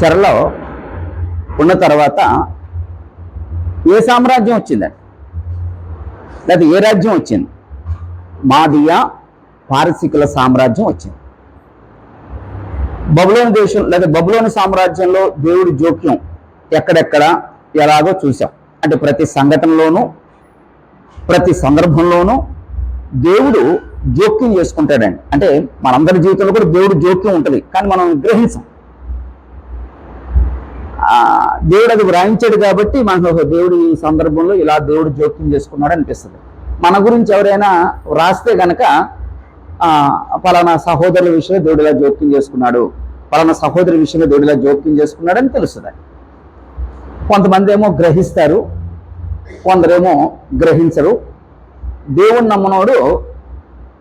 చెరలో ఉన్న తర్వాత ఏ సామ్రాజ్యం వచ్చిందండి? లేదా ఏ రాజ్యం వచ్చింది? మాదియా పారసీకుల సామ్రాజ్యం వచ్చింది. బబులోని దేశం లేదా బబులోని సామ్రాజ్యంలో దేవుడి జోక్యం ఎక్కడెక్కడ ఎలాగో చూసాం. అంటే ప్రతి సంఘటనలోనూ ప్రతి సందర్భంలోనూ దేవుడు జోక్యం చేసుకుంటాడండి. అంటే మనందరి జీవితంలో కూడా దేవుడు జోక్యం ఉంటుంది, కానీ మనం గ్రహించాం. దేవుడు అది వ్రాయించాడు కాబట్టి మనకు దేవుడు ఈ సందర్భంలో ఇలా దేవుడు జోక్యం చేసుకున్నాడు అనిపిస్తుంది. మన గురించి ఎవరైనా వ్రాస్తే గనక పలానా సహోదరుల విషయంలో దేవుడు ఇలా జోక్యం చేసుకున్నాడు, పలానా సహోదరి విషయంలో దేవుడు ఇలా జోక్యం చేసుకున్నాడు అని తెలుస్తుంది. కొంతమంది ఏమో గ్రహిస్తారు, కొందరేమో గ్రహించరు. దేవుణ్ణి నమ్మనోడు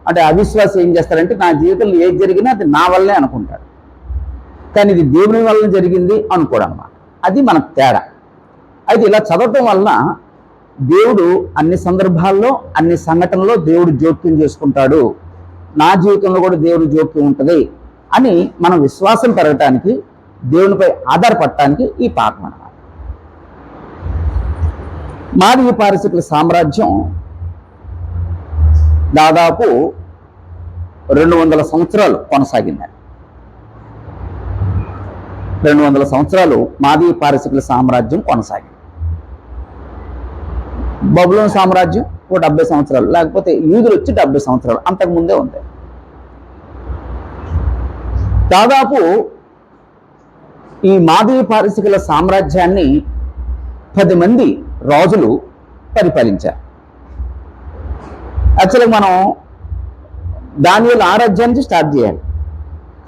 అంటే అవిశ్వాసం ఏం చేస్తారంటే నా జీవితంలో ఏది జరిగినా అది నా వల్లే అనుకుంటాడు, కానీ ఇది దేవుని వల్ల జరిగింది అనుకోడు అన్నమాట. అది మనకు తేడా. అయితే ఇలా చదవటం వలన దేవుడు అన్ని సందర్భాల్లో అన్ని సంఘటనలో దేవుడు జోక్యం చేసుకుంటాడు, నా జీవితంలో కూడా దేవుడు జోక్యం ఉంటుంది అని మనం విశ్వాసం పెరగటానికి, దేవునిపై ఆధారపడటానికి ఈ పాఠం అన్నమాట. మాదియ పారసీకుల సామ్రాజ్యం దాదాపు 200 సంవత్సరాలు కొనసాగింది. 200 సంవత్సరాలు మాదియ పారసీకుల సామ్రాజ్యం కొనసాగింది. బబులోన్ సామ్రాజ్యం ఒక 70 సంవత్సరాలు, లేకపోతే యూదులు వచ్చి 70 సంవత్సరాలు అంతకుముందే ఉంది. దాదాపు ఈ మాదియ పారసీకుల సామ్రాజ్యాన్ని 10 మంది రాజులు పరిపాలించారు. యాక్చువల్గా మనం దానియేలు 6 అధ్యాయం నుంచి స్టార్ట్ చేయాలి.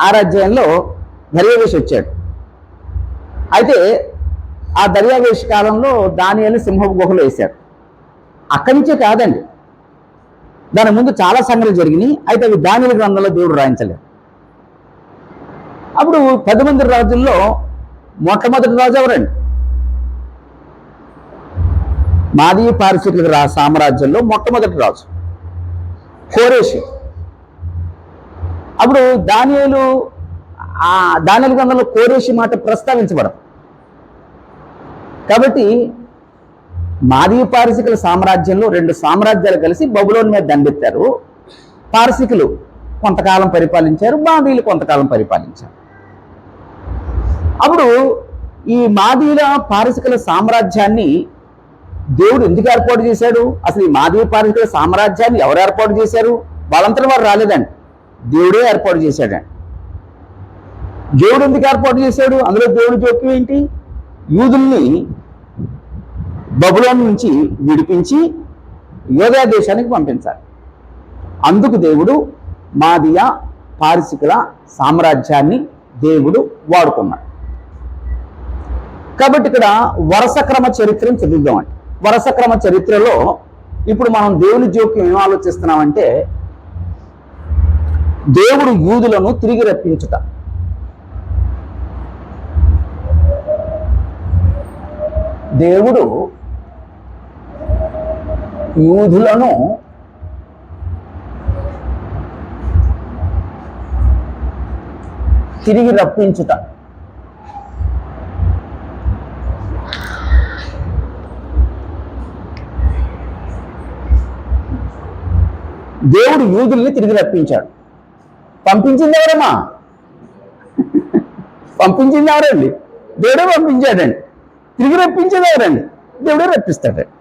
6 అధ్యాయంలో దర్యావేషు వచ్చాడు. అయితే ఆ దర్యావేషు కాలంలో దానియేలు సింహపు గుహలో వేశారు. అక్కడి నుంచే కాదండి, దాని ముందు చాలా సంఘటనలు జరిగినాయి. అయితే అవి దానియేలు గ్రంథంలో దేవుడు రాయించలేదు. అప్పుడు 10 మంది రాజుల్లో మొట్టమొదటి రాజు ఎవరండి? మాదియ పారసీకుల సామ్రాజ్యంలో మొట్టమొదటి రాజు కోరేషు. అప్పుడు దానియేలు గ్రంథంలో కోరేషు మాట ప్రస్తావించబడదు. కాబట్టి మాదియ పారసీకుల సామ్రాజ్యంలో 2 సామ్రాజ్యాలు కలిసి బబులోన్ మీద దండెత్తారు. పారసీకులు కొంతకాలం పరిపాలించారు, మాదీయులు కొంతకాలం పరిపాలించారు. అప్పుడు ఈ మాదీయుల పారసీకుల సామ్రాజ్యాన్ని దేవుడు ఎందుకు ఏర్పాటు చేశాడు? అసలు ఈ మాదియ పారసీకుల సామ్రాజ్యాన్ని ఎవరు ఏర్పాటు చేశారు? వాళ్ళంతా వారు రాలేదండి, దేవుడే ఏర్పాటు చేశాడండి. దేవుడు ఎందుకు ఏర్పాటు చేశాడు? అందులో దేవుడి జోక్యం ఏంటి? యూదుల్ని బబులోన్ నుంచి విడిపించి యోధా దేశానికి పంపించాలి. అందుకు దేవుడు మాదియ పారసీకుల సామ్రాజ్యాన్ని దేవుడు వాడుకున్నాడు. కాబట్టి ఇక్కడ వరుసక్రమ చరిత్రను చదువుదామండి. వరుసక్రమ చరిత్రలో ఇప్పుడు మనం దేవుని జోక్యం ఏం ఆలోచిస్తున్నామంటే, దేవుడు యూదులను తిరిగి రప్పించుట. దేవుడు యూదులను తిరిగి రప్పించుట. దేవుడు యూదుల్ని తిరిగి రప్పించాడు. పంపించింది ఎవరమ్మా? పంపించింది ఎవరండి? దేవుడే పంపించాడండి. తిరిగి రప్పించేది ఎవరండి? దేవుడే రప్పిస్తాడండి.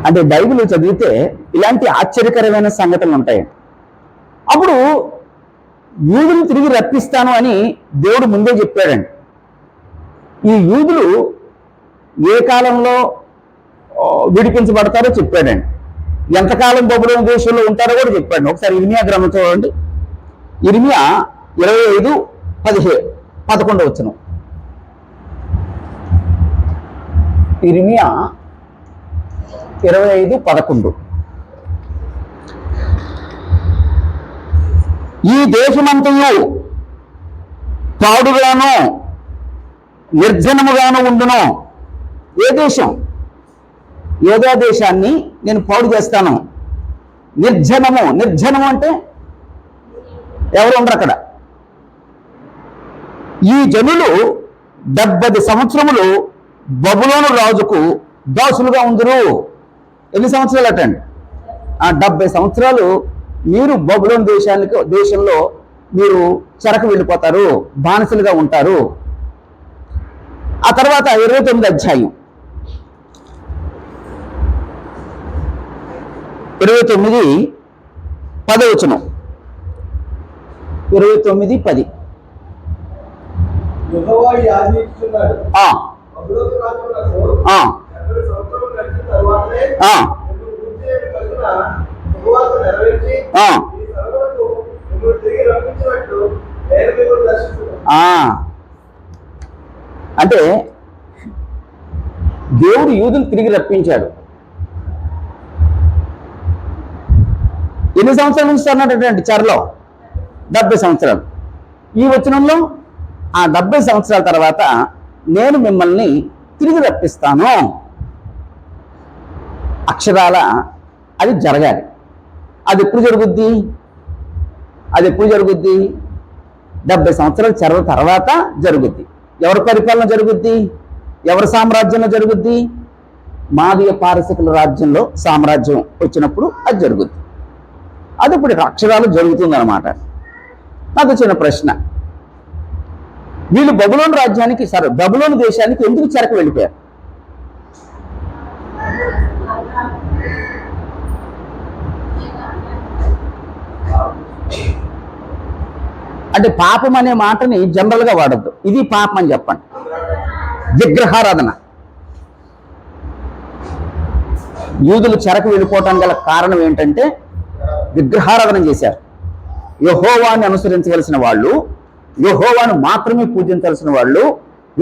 అంటే బైబిల్ చదివితే ఇలాంటి ఆశ్చర్యకరమైన సంఘటనలు ఉంటాయండి. అప్పుడు యూదులు తిరిగి రప్పిస్తాను అని దేవుడు ముందే చెప్పాడండి. ఈ యూదులు ఏ కాలంలో విడిపించబడతారో చెప్పాడండి. ఎంతకాలం బబులోను దేశంలో ఉంటారో కూడా చెప్పాడు. ఒకసారి ఇర్మియా గ్రంథం చూడండి. ఇర్మియా 25:11 వచనం. ఇర్మియా 25:11. ఈ దేశమంతయు పాడుగాను నిర్జనముగాను ఉండును. ఏ దేశం? యోధా దేశాన్ని నేను పాడు చేస్తాను. నిర్జనము. నిర్జనము అంటే ఎవరు ఉండరు అక్కడ. ఈ జనులు 70 సంవత్సరములు బబులోను రాజుకు దాసులుగా ఉందరు. ఎన్ని సంవత్సరాలు అటండి? 70 సంవత్సరాలు మీరు బబులోను దేశంలో మీరు చెరకు వెళ్ళిపోతారు, బానిసలుగా ఉంటారు. ఆ తర్వాత 29 అధ్యాయం 29:10 29:10 అంటే దేవుడు యూదులు తిరిగి రప్పించాడు. ఎన్ని సంవత్సరాల నుంచి అన్నటువంటి చెరలో? 70 సంవత్సరాలు. ఈ వచనంలో ఆ 70 సంవత్సరాల తర్వాత నేను మిమ్మల్ని తిరిగి రప్పిస్తాను. అక్షరాల అది జరగాలి. అది ఎప్పుడు జరుగుద్ది? 70 సంవత్సరాల చెర తర్వాత జరుగుద్ది. ఎవరి పరిపాలన జరుగుద్ది? ఎవరి సామ్రాజ్యంలో జరుగుద్ది? మాదీయ పారసికుల రాజ్యంలో సామ్రాజ్యం వచ్చినప్పుడు అది జరుగుద్ది. అది ఇప్పుడు అక్షరాలు జరుగుతుందన్నమాట. నాకు వచ్చిన ప్రశ్న, వీళ్ళు బబులోను రాజ్యానికి బబులోను దేశానికి ఎందుకు చెరకు వెళ్ళిపోయారు? అంటే పాపం అనే మాటని జనరల్గా వాడద్దు. ఇది పాపం అని చెప్పండి. విగ్రహారాధన. యూదులు చెరకు వెళ్ళిపోవటానికి గల కారణం ఏంటంటే విగ్రహారాధన చేశారు. యెహోవాను అనుసరించవలసిన వాళ్ళు, యెహోవాను మాత్రమే పూజించాల్సిన వాళ్ళు,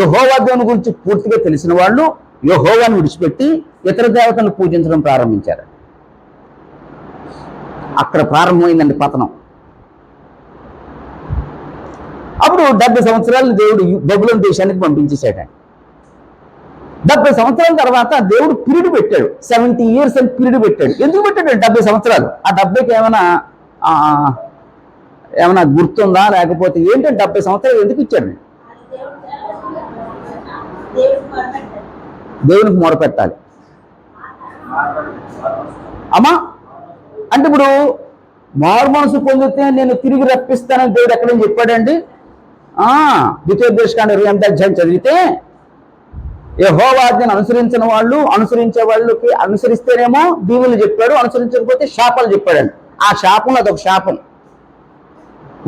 యెహోవా దేవుని గురించి పూర్తిగా తెలిసిన వాళ్ళు యెహోవాను విడిచిపెట్టి ఇతర దేవతలను పూజించడం ప్రారంభించారు. అక్కడ ప్రారంభమైందండి పతనం. అప్పుడు 70 సంవత్సరాలు దేవుడు బబులోను దేశానికి పంపించేశాడండి. 70 సంవత్సరాల తర్వాత దేవుడు పీరియడ్ పెట్టాడు. 70 years అని పీరియడ్ పెట్టాడు. ఎందుకు పెట్టాడు 70 సంవత్సరాలు? ఆ 70కి ఏమైనా గుర్తుందా? లేకపోతే ఏంటంటే 70 సంవత్సరాలు ఎందుకు ఇచ్చాడు? దేవునికి మొరపెట్టాలి. అమ్మా అంటే ఇప్పుడు మారు మనసు పొందితే నేను తిరిగి రప్పిస్తానని దేవుడు ఎక్కడని చెప్పాడండి? ద్వితీయోపదేశకాండ 28వ అధ్యాయం చదివితే యెహోవా ఆజ్ఞను అనుసరించిన వాళ్ళు, అనుసరించే వాళ్ళకి అనుసరిస్తేనేమో దీవులు చెప్పాడు, అనుసరించకపోతే శాపాలు చెప్పాడండి. ఆ శాపంలో అదొక శాపం.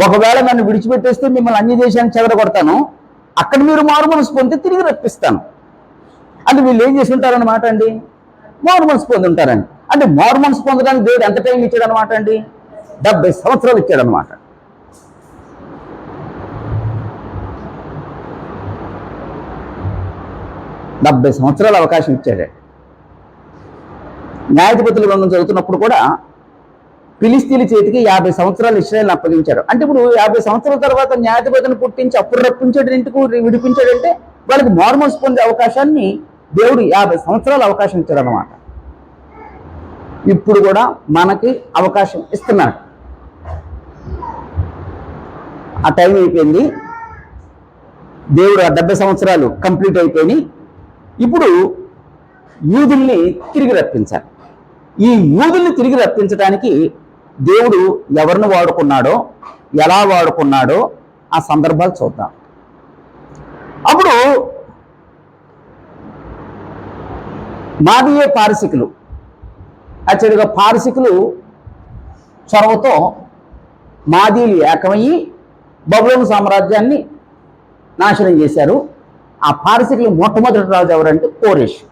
ఒకవేళ నన్ను విడిచిపెట్టేస్తే మిమ్మల్ని అన్ని దేశానికి చెదరగొడతాను, అక్కడ మీరు మారు మనసు పొందితే తిరిగి రప్పిస్తాను. అంటే వీళ్ళు ఏం చేసి ఉంటారన్నమాట అండి? మారు మనసు పొంది ఉంటారండి. అంటే మారు మనసు పొందడానికి దేవుడు ఎంత టైం ఇచ్చాడు అనమాట అండి? 70 సంవత్సరాలు ఇచ్చాడు అనమాట. డెబ్బై సంవత్సరాల అవకాశం ఇచ్చాడు. న్యాయాధిపతుల గ్రంథం చదువుతున్నప్పుడు కూడా ఫిలిస్తీన్ల చేతికి 50 సంవత్సరాలు ఇశ్రాయేలును అప్పగించాడు. అంటే ఇప్పుడు 50 సంవత్సరాల తర్వాత న్యాయాధిపతిని పుట్టించి అప్పుడు రప్పించాడు, ఇంటికి విడిపించాడంటే వాళ్ళకి మారుమనసు పొందే అవకాశాన్ని దేవుడు 50 సంవత్సరాల అవకాశం ఇచ్చాడు అన్నమాట. ఇప్పుడు కూడా మనకి అవకాశం ఇస్తున్నాడు. ఆ టైం అయిపోయింది. దేవుడు ఆ 70 సంవత్సరాలు కంప్లీట్ అయిపోయి ఇప్పుడు యూదుల్ని తిరిగి రప్పించాలి. ఈ యూదుల్ని తిరిగి రప్పించడానికి దేవుడు ఎవరిని వాడుకున్నాడో, ఎలా వాడుకున్నాడో ఆ సందర్భాలు చూద్దాం. అప్పుడు మాదీయ పారసికులు, యాక్చువల్గా పారసికులు చొరవతో మాదీలు ఏకమయ్యి బబులోను సామ్రాజ్యాన్ని నాశనం చేశారు. ఆ పారసికులు మొట్టమొదటి రాజు ఎవరంటే కోరేషు.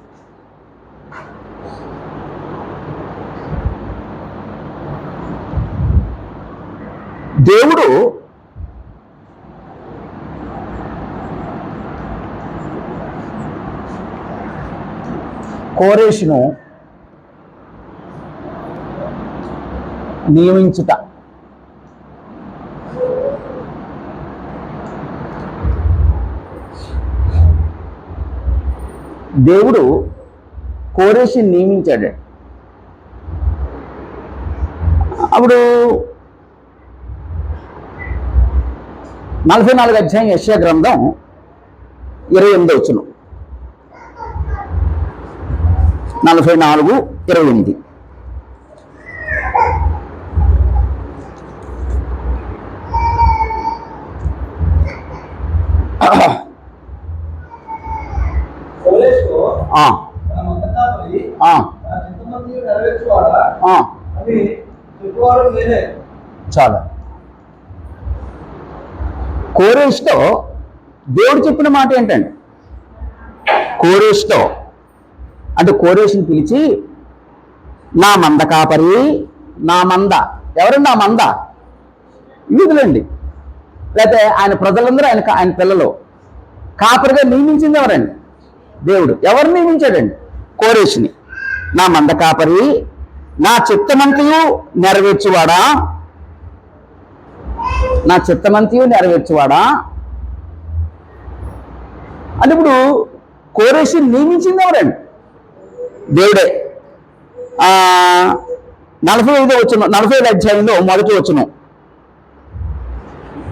దేవుడు కోరేషును నియమించుట, దేవుడు కోరేషుని నియమించాడు. అప్పుడు 44 అధ్యాయం యెషయా గ్రంథం 28 వచనం. 44:28. చాలా కోరేష్తో దేవుడు చెప్పిన మాట ఏంటండి? కోరేష్తో అంటే కోరేష్ని పిలిచి, నా మంద కాపరి, నా మంద. ఎవరండి నా మంద? యూదులండి, లేకపోతే ఆయన ప్రజలందరూ ఆయన పిల్లలు. కాపరిగా నియమించింది ఎవరండి? దేవుడు. ఎవరు నియమించాడండి? కోరేష్ని. నా మంద కాపరి, నా చిత్తమంతయు నెరవేర్చువాడా, నా చిత్తమంతయు నెరవేర్చువాడా అంటే ఇప్పుడు కోరేష్ని నియమించింది ఎవరండి? దేవుడే. 45 అధ్యాయంలో 1వ వచనం.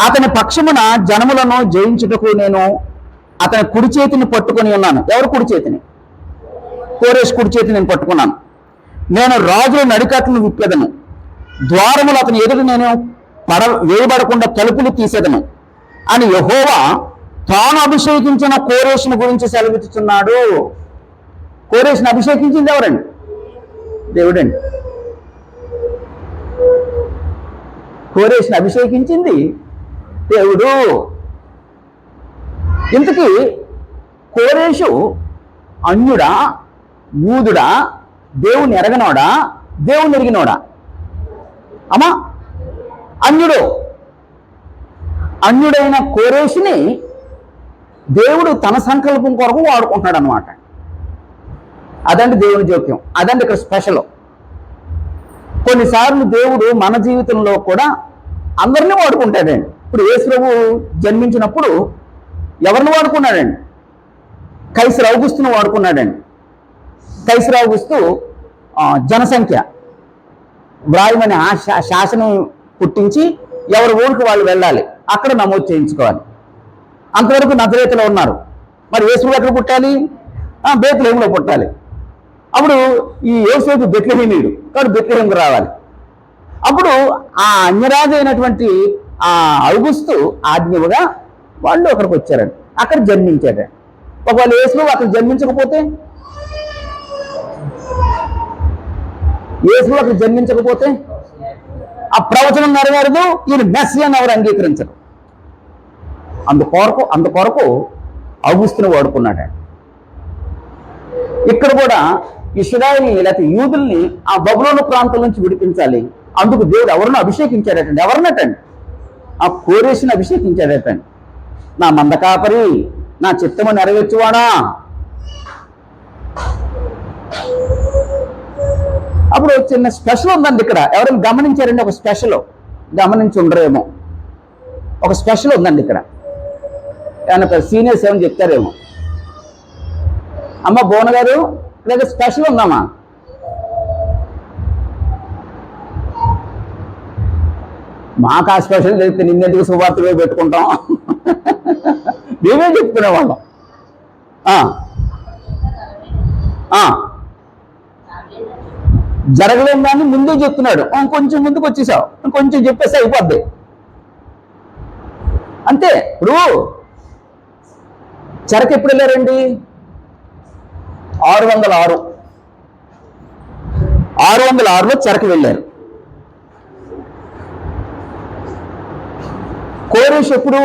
అతని పక్షమున జనములను జయించుటకు నేను అతని కుడి చేతిని పట్టుకొని ఉన్నాను. ఎవరు కుడి చేతిని? కోరేష్ కుడి చేతిని నేను పట్టుకున్నాను. నేను రాజుల నడికట్లను విప్పెదను, ద్వారములు అతని ఎదురు నేను వేయబడకుండా తలుపులు తీసేదను అని యెహోవా తాను అభిషేకించిన కోరేషుని గురించి సెలవిస్తున్నాడు. కోరేష్ని అభిషేకించింది ఎవరండి? దేవుడండి. కోరేష్ని అభిషేకించింది దేవుడు. ఇంతకీ కోరేషు అన్యుడా, యూదుడా, దేవుని ఎరగనోడా, దేవుని ఎరిగినోడా? అమ్మా, అన్యుడు. అన్యుడైన కోరేషుని దేవుడు తన సంకల్పం కొరకు వాడుకుంటున్నాడు అన్నమాట. అదండి దేవుని జోక్యం. అదండి ఇక్కడ స్పెషల్. కొన్నిసార్లు దేవుడు మన జీవితంలో కూడా అందరినీ వాడుకుంటాడండి. ఇప్పుడు యేసు ప్రభువు జన్మించినప్పుడు ఎవరిని వాడుకున్నాడండి? కైసర్ ఔగుస్తును వాడుకున్నాడండి. కైసర్ ఔగుస్తు జనసంఖ్య వ్రాయమని శాసనం పుట్టించి ఎవరి ఊరికి వాళ్ళు వెళ్ళాలి, అక్కడ నమోదు చేయించుకోవాలి. అంతవరకు నజరేతులో ఉన్నారు. మరి యేసు ఎక్కడ పుట్టాలి? బేత్లెహేములో పుట్టాలి. అప్పుడు ఈ యోసేపు బెత్లెహేమీయుడు కాబట్టి బెత్లెహేముకు రావాలి. అప్పుడు ఆ అన్యరాజు అయినటువంటి ఆ ఔగుస్తు ఆజ్ఞగా వాళ్ళు అక్కడికి వచ్చారండి, అక్కడ జన్మించారండి. ఒకవేళ యేసు అక్కడ జన్మించకపోతే, యేసు అక్కడ జన్మించకపోతే ఆ ప్రవచనం నెరవేరదు, ఈయన మెస్సియాని ఎవరు అంగీకరించరు. అందుకొరకు ఔగుస్తును వాడుకున్నాడు. ఇక్కడ కూడా ఇశ్రాయేలు లేకపోతే యూదుల్ని ఆ బబులోను ప్రాంతం నుంచి విడిపించాలి. అందుకు దేవుడు ఎవరిని అభిషేకించాడటండి? ఎవరినటండి? ఆ కోరేషుని అభిషేకించాడటండి. నా మంద కాపరి, నా చిత్తము నెరవేర్చువాడా. అప్పుడు చిన్న స్పెషల్ ఉందండి ఇక్కడ. ఎవరైనా గమనించారండి? ఒక స్పెషల్ గమనించి ఉండరేమో. ఒక స్పెషల్ ఉందండి ఇక్కడ. ఏమన్నా సీనియర్స్ ఏమని చెప్తారేమో. అమ్మ బోన గారు, లేదా స్పెషల్ ఉందమ్మా? మాకు ఆ స్పెషల్ చెప్తే నిన్నెందుకు శుభార్తగా పెట్టుకుంటాం, మేమే చెప్పుకునేవాళ్ళం. జరగలేం కానీ ముందే చెప్తున్నాడు. కొంచెం ముందుకు వచ్చేసావు, కొంచెం చెప్పేస్తే అయిపోద్ది అంతే. ఇప్పుడు చెరకు ఎప్పుడు వెళ్ళారండి? 606లో చెరకు వెళ్ళారు. కోరేష్ ఎప్పుడు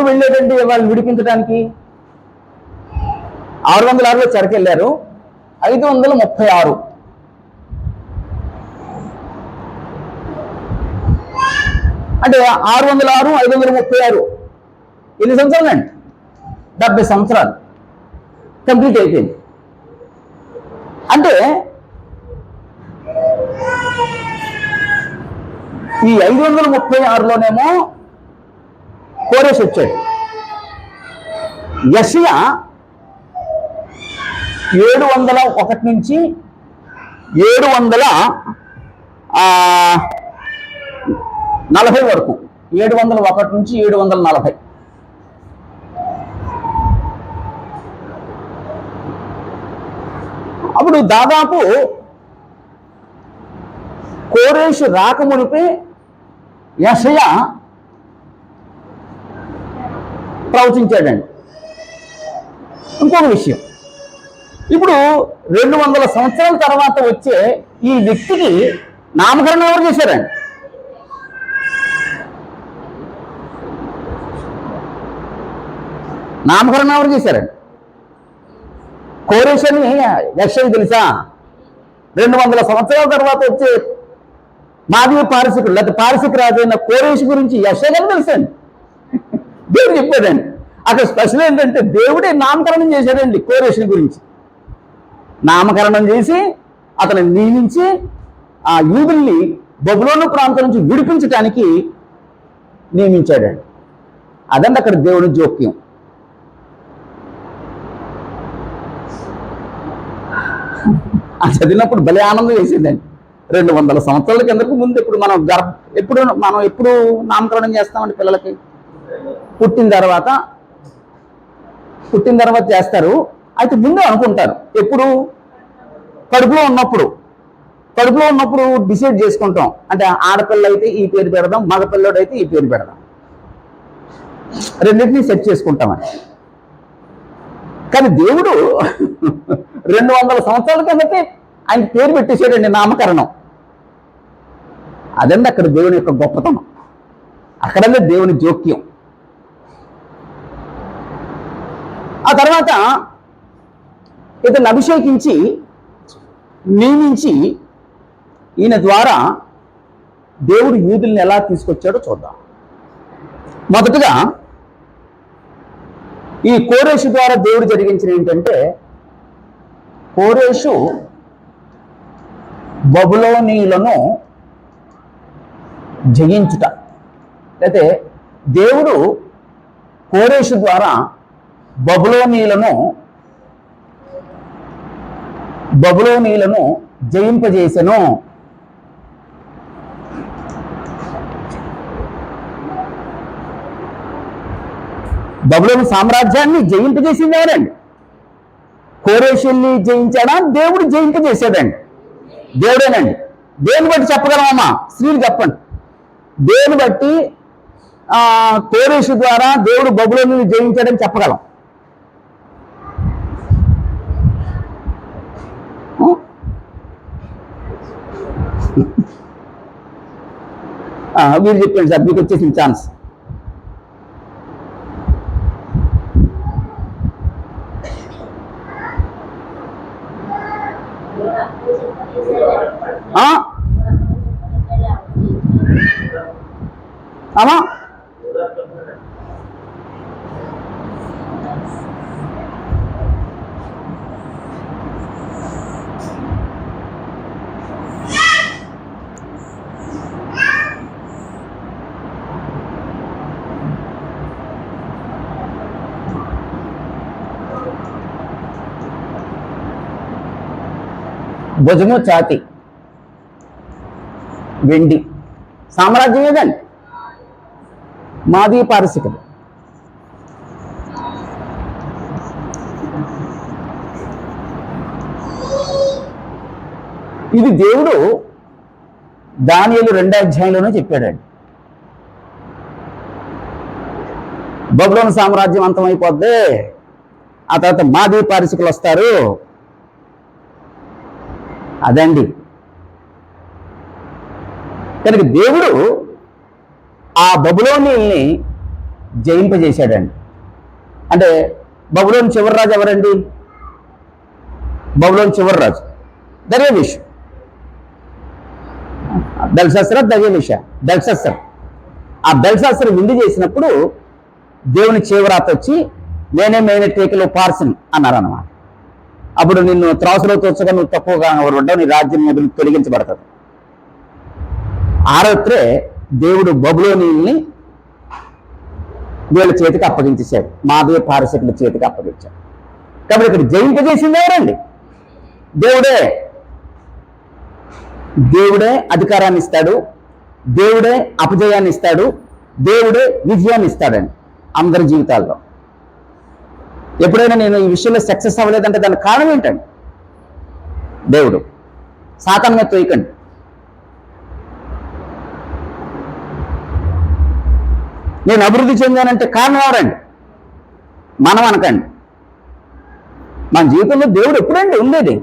వెళ్ళాడండి వాళ్ళు విడిపించడానికి? 606లో చెరకు వెళ్ళారు. 536 అంటే 606, 536 ఎన్ని సంవత్సరాలు అండి? 70 సంవత్సరాలు కంప్లీట్ అయిపోయింది. అంటే ఈ 536లోనేమో కోరేష్ వచ్చాడు. యెషయా 701 నుంచి 740 వరకు 701 నుంచి 740. అప్పుడు దాదాపు కోరేషు రాకమునిపై యెషయా ప్రవచించాడండి. ఇంకొక విషయం, ఇప్పుడు 200 సంవత్సరాల తర్వాత వచ్చే ఈ వ్యక్తికి నామకరణం ఎవరు చేశారండి? నామకరణం ఎవరు చేశారండి? కోరేష్ అని యెషయా తెలుసా? 200 సంవత్సరాల తర్వాత వచ్చే మాదీయ పారసికుడు లేకపోతే పారసిక రాజు అయిన కోరేష్ గురించి యెషయా తెలుసండి. దేవుడు చెప్పాడండి. అక్కడ స్పెషల్ ఏంటంటే దేవుడే నామకరణం చేశాడండి కోరేషుని గురించి. నామకరణం చేసి అతను నియమించి ఆ యూదుల్ని బబులోను ప్రాంతం నుంచి విడిపించడానికి నియమించాడండి. అదండి అక్కడ దేవుని జోక్యం. అది చదివినప్పుడు భలే ఆనందం వేసిందండి. 200 సంవత్సరాల కిందకు ముందు ఇప్పుడు మనం ఎప్పుడు నామకరణం చేస్తామండి పిల్లలకి? పుట్టిన తర్వాత చేస్తారు. అయితే ముందే అనుకుంటారు. ఎప్పుడు? కడుపులో ఉన్నప్పుడు డిసైడ్ చేసుకుంటాం. అంటే ఆడపిల్ల అయితే ఈ పేరు పెడదాం, మగపిల్లడు అయితే ఈ పేరు పెడదాం, రెండింటినీ సెట్ చేసుకుంటామని. కానీ దేవుడు 200 సంవత్సరాల కిందకే ఆయన పేరు పెట్టేసాడండి, నామకరణం. అదండి అక్కడ దేవుని యొక్క గొప్పతనం. అక్కడనే దేవుని జోక్యం. ఆ తర్వాత ఇతను అభిషేకించి నియమించి ఈయన ద్వారా దేవుడు యూదుల్ని ఎలా తీసుకొచ్చాడో చూద్దాం. మొదటగా ఈ కోరేషు ద్వారా దేవుడు జరిగించిన ఏంటంటే, కోరేషు బబులోనీయులను జయించుట. అయితే దేవుడు కోరేషు ద్వారా బబులోనీయులను జయింపజేసెను. బబులోను సామ్రాజ్యాన్ని జయింపజేసింది ఎవరండి? కోరేషుల్ని జయించాడా? దేవుడు జయింపజేసాడండి. దేవుడేనండి. దేని బట్టి చెప్పగలమమ్మా? స్త్రీలు చెప్పండి. దేని బట్టి కోరేషు ద్వారా దేవుడు బబులోనుని జయించాడని చెప్పగలం? మీరు చెప్పండి సార్, మీకు వచ్చేసిన ఛాన్స్. అమ్మా భుజము ఛాతి వెండి సామ్రాజ్యం ఏదండి? మాదీయ పారసికులు. ఇది దేవుడు దానియేలు 2వ అధ్యాయంలోనే చెప్పాడండి. బబులోను సామ్రాజ్యం అంతమైపోద్ది, ఆ తర్వాత మాదీయ పారసికులు వస్తారు. అదండి. కనుక దేవుడు ఆ బబులోనీల్ని జయింపజేశాడండి. అంటే బబులోని చివరి రాజు ఎవరండి? బబులోని చివరి రాజు దర్యావేషు. బెల్షస్సర్. ఆ బెల్షస్సర్ విందు చేసినప్పుడు దేవుని చేవరాత వచ్చి నేనే మెయిన్ టేకలో పార్సన్ అన్నారు అన్నమాట. అప్పుడు నిన్ను త్రాసులో తోచగా నువ్వు తక్కువగా ఉండవు, నీ రాజ్యం మొదలు తొలగించబడుతుంది. ఆ రాత్రే దేవుడు బబులోనీల్ని వీళ్ళ చేతికి అప్పగించేశాడు, మాదీయ పారసికుల చేతికి అప్పగించాడు. కాబట్టి ఇక్కడ జయింపజేసింది ఎవరండి? దేవుడే అధికారాన్ని ఇస్తాడు, దేవుడే అపజయాన్ని ఇస్తాడు, దేవుడే విజయాన్ని ఇస్తాడండి అందరి జీవితాల్లో. ఎప్పుడైనా నేను ఈ విషయంలో సక్సెస్ అవ్వలేదంటే దానికి కారణం ఏంటండి? దేవుడు. సాతాను మీద తోయకండి. నేను అభివృద్ధి చెందానంటే కారణం ఎవరండి? మనం అనకండి. మన జీవితంలో దేవుడు ఎప్పుడండి ఉండేది?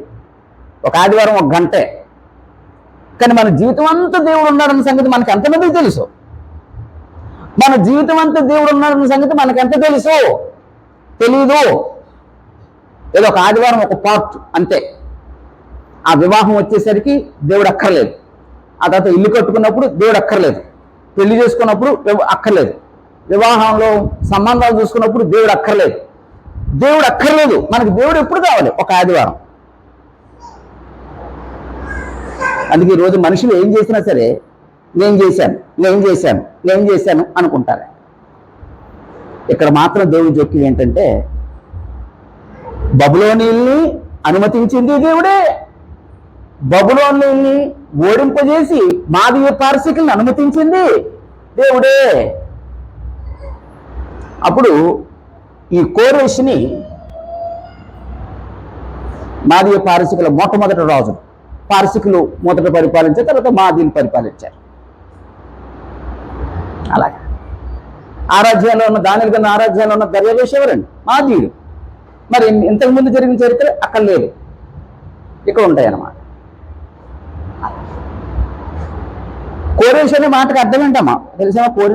ఒక ఆదివారం ఒక గంటే. కానీ మన జీవితం అంతా దేవుడు ఉన్నాడన్న సంగతి మనకి ఎంతమందికి తెలుసు? మన జీవితం అంతా దేవుడు ఉన్నాడన్న సంగతి మనకి ఎంత తెలుసు? తెలీదు. ఏదో ఒక ఆదివారం ఒక పార్ట్ అంతే. ఆ వివాహం వచ్చేసరికి దేవుడు అక్కర్లేదు. ఆ తర్వాత ఇల్లు కట్టుకున్నప్పుడు దేవుడు అక్కర్లేదు. పెళ్లి చేసుకున్నప్పుడు అక్కర్లేదు. వివాహంలో సంబంధాలు చూసుకున్నప్పుడు దేవుడు అక్కర్లేదు. దేవుడు అక్కర్లేదు. మనకి దేవుడు ఎప్పుడు కావాలి? ఒక ఆదివారం. అందుకే ఈరోజు మనుషులు ఏం చేసినా సరే నేను చేశాను అనుకుంటారు. ఇక్కడ మాత్రం దేవుడి జోక్యం ఏంటంటే, బబులోనీల్ని అనుమతించింది దేవుడే. బబులోనీల్ని ఓడింపజేసి మాదీయ పారసీకుల్ని అనుమతించింది దేవుడే. అప్పుడు ఈ కోరేషుని మాదీయ పారసీకుల మొట్టమొదటి రాజు. పారసీకులు మొదట పరిపాలించారు, తర్వాత మాదీయులు పరిపాలించారు. అలాగే ఆరాధ్యాల్లో ఉన్న దానిల కన్నా ఆరాధ్యాల్లో ఉన్న దర్యావేష్ ఎవరండి? మాదీయుడు. మరి ఇంతకుముందు జరిగిన చరిత్ర అక్కడ లేదు, ఇక్కడ ఉంటాయన్నమాట. కోరేష్ అనే మాటకు అర్థం ఏంటమ్మా తెలిసామా?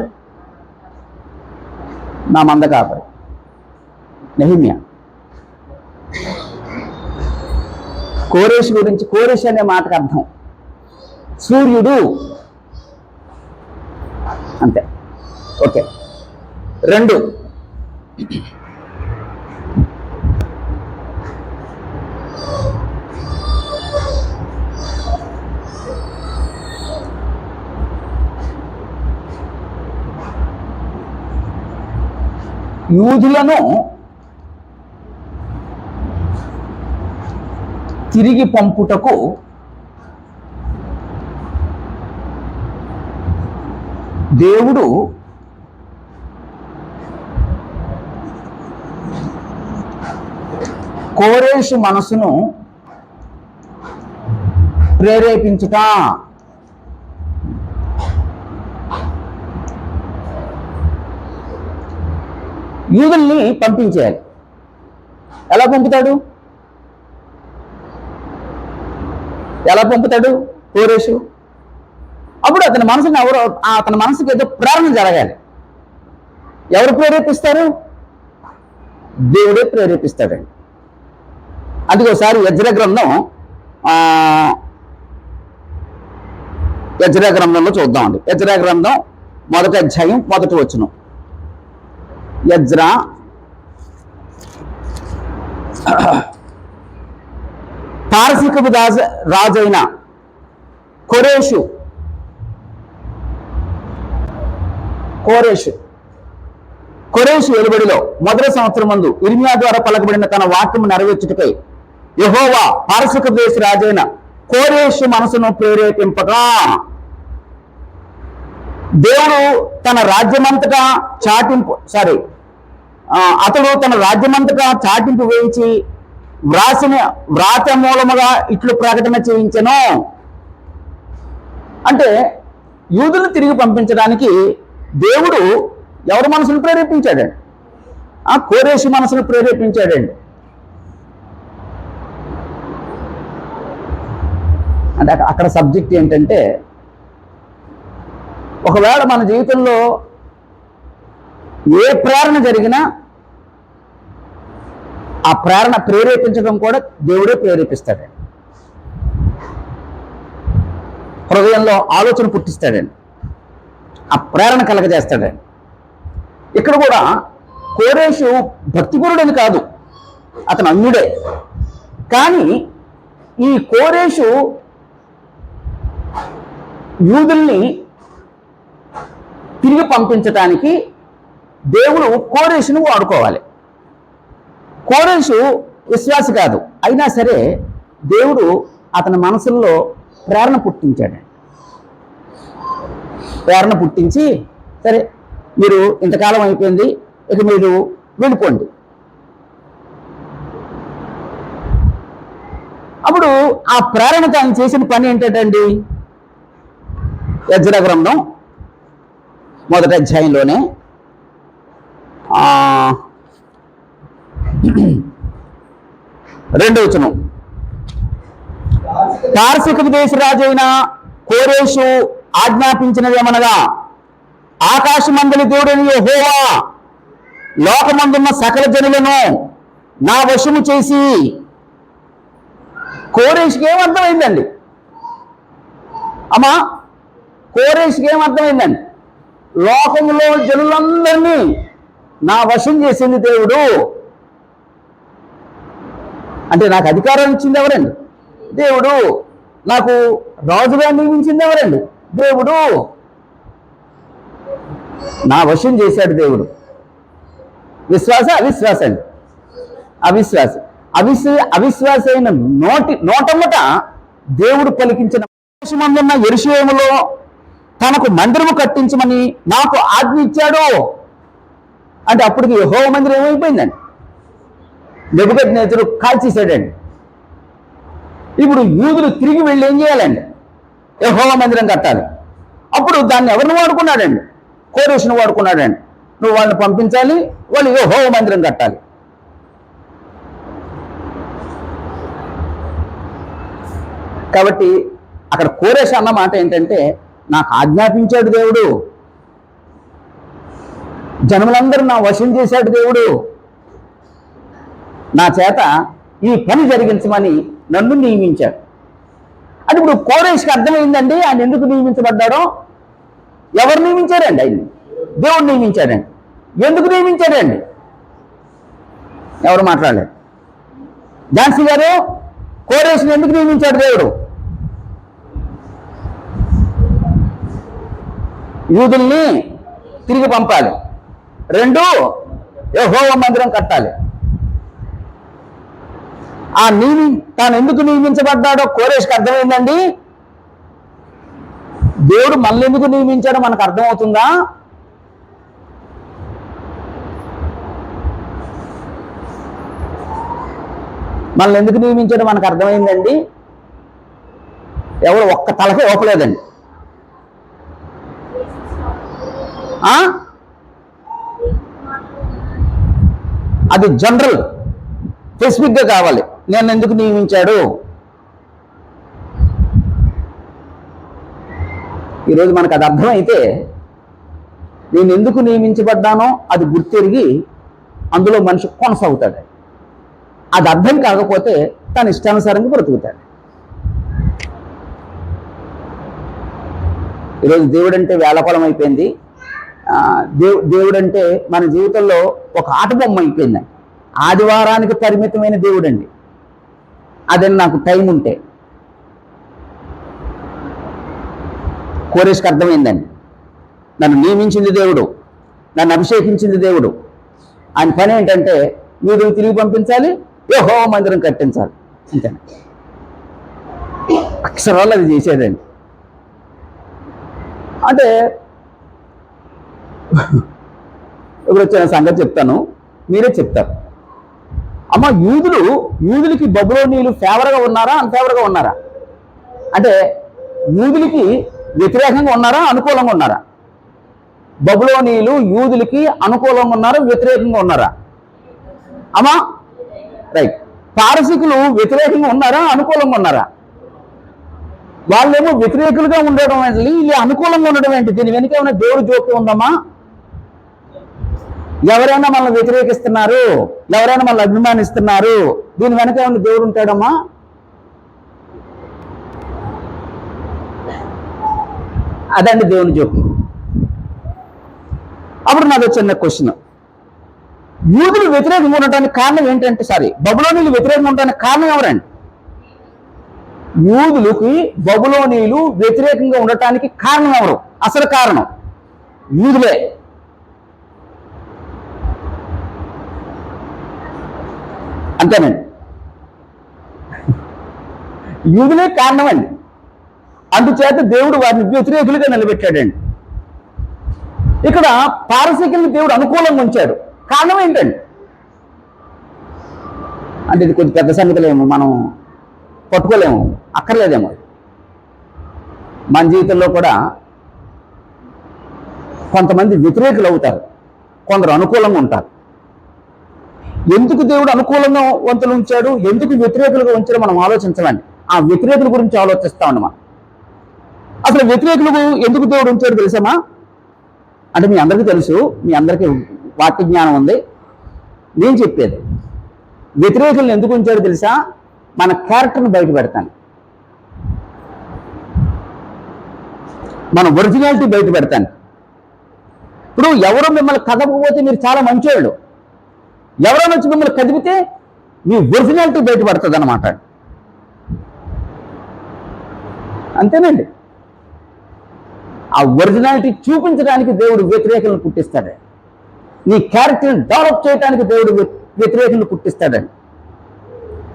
నా మంద కాపరి నెహిమ్యా. కోరేష్ గురించి, కోరేష్ అనే మాటకు అర్థం సూర్యుడు అంతే. ఓకే. 2, యూదులను తిరిగి పంపుటకు దేవుడు కోరేషు మనసును ప్రేరేపించుట. యూదుల్ని పంపించేయాలి. ఎలా పంపుతాడు? కోరేషు? అప్పుడు అతని మనసుకి ఏదో ప్రేరణ జరగాలి. ఎవరు ప్రేరేపిస్తారు? దేవుడే ప్రేరేపిస్తాడండి. అందుకే ఒకసారి యెజ్రా గ్రంథంలో చూద్దామండి. యెజ్రా గ్రంథం 1వ అధ్యాయం 1వ వచనం. యెజ్రా పారసీకపు రాజైన కోరేషు వెలుబడిలో మొదటి సంవత్సరం మందు ఇర్మియా ద్వారా పలకబడిన తన వాక్యము నెరవేర్చుటకై యెహోవా పారసీక దేశ రాజైన కోరేషు మనసును ప్రేరేపింపగా దేవుడు తన రాజ్యమంతటా అతడు తన రాజ్యమంతటా చాటింపు వేయించి వ్రాత మూలముగా ఇట్లు ప్రకటన చేయించెను. అంటే యూదులను తిరిగి పంపించడానికి దేవుడు ఎవరి మనసును ప్రేరేపించాడండి? కోరేషు మనసును ప్రేరేపించాడండి. అంటే అక్కడ సబ్జెక్ట్ ఏంటంటే, ఒకవేళ మన జీవితంలో ఏ ప్రేరణ జరిగినా ఆ ప్రేరణ ప్రేరేపించడం కూడా దేవుడే ప్రేరేపిస్తాడండి. హృదయంలో ఆలోచన పుట్టిస్తాడండి, ఆ ప్రేరణ కలగజేస్తాడండి. ఇక్కడ కూడా కోరేషు భక్తిపరుడని కాదు, అతను అన్యుడే. కానీ ఈ కోరేషు యూదుల్ని తిరిగి పంపించడానికి దేవుడు కోరేషును వాడుకోవాలి. కోరేషు విశ్వాసి కాదు, అయినా సరే దేవుడు అతని మనసుల్లో ప్రేరణ పుట్టించాడు. ప్రేరణ పుట్టించి సరే మీరు ఇంతకాలం అయిపోయింది, ఇక మీరు వెళ్ళిపోండి. అప్పుడు ఆ ప్రేరణతో ఆయన చేసిన పని ఏంటండి? యెజ్రా గ్రంథం 1వ అధ్యాయంలోనే 2వ వచనం, పారసీక దేశరాజైన కోరేషు ఆజ్ఞాపించినదేమనగా, ఆకాశమందలి దేవుడైన యెహోవా లోకమందున్న సకల జనులను నా వశము చేసి. కోరేషుకి ఏమర్థమైందండి అమ్మా? కోరేషుకి ఏమర్థమైందండి? లోకంలో జనులందరినీ నా వశం చేసింది దేవుడు. అంటే నాకు అధికారం ఇచ్చింది ఎవరండి? దేవుడు. నాకు రాజుగా నియమించింది ఎవరండి? దేవుడు. నా వశం చేశాడు దేవుడు. విశ్వాస అవిశ్వాస అండి? అవిశ్వాస. అవిశ్వాస అయిన నోటమ్మట దేవుడు పలికించిన మందున్న యెరూషలేములో తనకు మందిరము కట్టించమని నాకు ఆజ్ఞ ఇచ్చాడు. అంటే అప్పటికి యెహోవా మందిరం ఏమైపోయిందండి? నెబుకద్నెజరు కాల్చేసాడండి. ఇప్పుడు యూదులు తిరిగి వెళ్ళి ఏం చేయాలండి? యెహోవా మందిరం కట్టాలి. అప్పుడు దాన్ని ఎవరిని వాడుకున్నాడండి? కోరేషును వాడుకున్నాడండి. నువ్వు వాళ్ళని పంపించాలి, వాళ్ళు యెహోవా మందిరం కట్టాలి. కాబట్టి అక్కడ కోరేషు అన్న మాట ఏంటంటే, నాకు ఆజ్ఞాపించాడు దేవుడు, జనములందరూ నా వశం చేశాడు దేవుడు, నా చేత ఈ పని జరిగించమని నన్ను నియమించాడు. అది ఇప్పుడు కోరేషుకి అర్థమైందండి ఆయన ఎందుకు నియమించబడ్డాడో. ఎవరు నియమించారండి? ఆయన్ని దేవుడు నియమించాడండి. ఎందుకు నియమించాడండి? ఎవరు మాట్లాడలేదు. ఝాన్సీ గారు, కోరేషుని ఎందుకు నియమించాడు దేవుడు? యూదుల్ని తిరిగి పంపాలి, 2 యెహోవా మందిరం కట్టాలి. తాను ఎందుకు నియమించబడ్డాడో కోరేషుకి అర్థమైందండి. దేవుడు మనల్ని ఎందుకు నియమించాడో మనకు అర్థమవుతుందా? మనల్ని ఎందుకు నియమించాడో మనకు అర్థమైందండి. ఎవరు ఒక్క తలకే ఓపలేదండి. అది జనరల్, స్పెసిఫిక్గా కావాలి. నేను ఎందుకు నియమించాడు? ఈరోజు మనకు అది అర్థమైతే నేను ఎందుకు నియమించబడ్డానో అది గుర్తెరిగి అందులో మనిషి కొనసాగుతాడు. అది అర్థం కాకపోతే తన ఇష్టానుసారంగా బ్రతుకుతాడు. ఈరోజు దేవుడు అంటే వేళాకోళం అయిపోయింది. దేవుడు అంటే మన జీవితంలో ఒక ఆట బొమ్మ అయిపోయింది. ఆదివారానికి పరిమితమైన దేవుడు అండి. అదని నాకు టైం ఉంటే. కోరేషుకి అర్థమైందండి, నన్ను నియమించింది దేవుడు, నన్ను అభిషేకించింది దేవుడు. ఆయన పని ఏంటంటే యూదులు తిరిగి పంపించాలి, యెహోవా మందిరం కట్టించాలి, అంతే. అక్షరాలు అది చేసేదండి. అంటే ఇప్పుడు వచ్చిన సంగతి చెప్తాను, మీరే చెప్తారు. అమ్మ, యూదులకి బబులోనీయులు ఫేవర్గా ఉన్నారా, అన్ఫేవర్గా ఉన్నారా? అంటే యూదులకి వ్యతిరేకంగా ఉన్నారా, అనుకూలంగా ఉన్నారా? బబులోనీయులు యూదులకి అనుకూలంగా ఉన్నారా, వ్యతిరేకంగా ఉన్నారా? అమ్మా రైట్. పారసీకులు వ్యతిరేకంగా ఉన్నారా, అనుకూలంగా ఉన్నారా? వాళ్ళేమో వ్యతిరేకులుగా ఉండడం ఏంటి, వీళ్ళు అనుకూలంగా ఉండడం ఏంటి? దీని వెనుక ఏమైనా దేవుడు జోక్యం ఉందమ్మా? ఎవరైనా మనల్ని వ్యతిరేకిస్తున్నారు, ఎవరైనా మనల్ని అభిమానిస్తున్నారు, దీని వెనక ఏమైనా దేవుడు ఉంటాడమ్మా? అదండి దేవుని జోక్యం. అప్పుడు నాది చిన్న క్వశ్చన్, యూదులు వ్యతిరేకంగా ఉండటానికి కారణం ఏంటంటే, బబులోనీయులు వ్యతిరేకంగా ఉండడానికి కారణం ఎవరండి? యూదులకి బబులోనీయులు వ్యతిరేకంగా ఉండటానికి కారణం ఎవరు? అసలు కారణం యూదులే. అంతేనండి, యూదులే కారణం అండి. అందుచేత దేవుడు వారిని వ్యతిరేకులుగా నిలబెట్టాడండి. ఇక్కడ పారసీకుల్ని దేవుడు అనుకూలంగా ఉంచాడు. కారణం ఏంటండి? అంటే ఇది కొంచెం పెద్ద సంగతులేమో, మనం పట్టుకోలేము, అక్కర్లేదేమో. మన జీవితంలో కూడా కొంతమంది వ్యతిరేకులు అవుతారు, కొందరు అనుకూలంగా ఉంటారు. ఎందుకు దేవుడు అనుకూలంగా వంతులు ఉంచాడు, ఎందుకు వ్యతిరేకులుగా ఉంచాడు మనం ఆలోచించాలండి. ఆ వ్యతిరేకుల గురించి ఆలోచిస్తామండి మనం. అసలు వ్యతిరేకులకు ఎందుకు దేవుడు ఉంచాడు తెలుసామా? అంటే మీ అందరికీ తెలుసు, మీ అందరికీ వాక్య జ్ఞానం ఉంది. నేను చెప్పేది, వ్యతిరేకులను ఎందుకు ఉంచాడు తెలుసా? మన క్యారెక్టర్ని బయట పెడతాను, మన ఒరిజినాలిటీ బయట పెడతాను. ఇప్పుడు ఎవరో మిమ్మల్ని కదపకపోతే మీరు చాలా మంచివాళ్ళు, ఎవరో వచ్చి మిమ్మల్ని కదిపితే మీ ఒరిజినాలిటీ బయటపడుతుంది అన్నమాట. అంతేనండి. ఆ ఒరిజినాలిటీ చూపించడానికి దేవుడు వ్యతిరేకులను పుట్టిస్తాడు. నీ క్యారెక్టర్ని డెవలప్ చేయడానికి దేవుడు వ్యతిరేకులను పుట్టిస్తాడండి.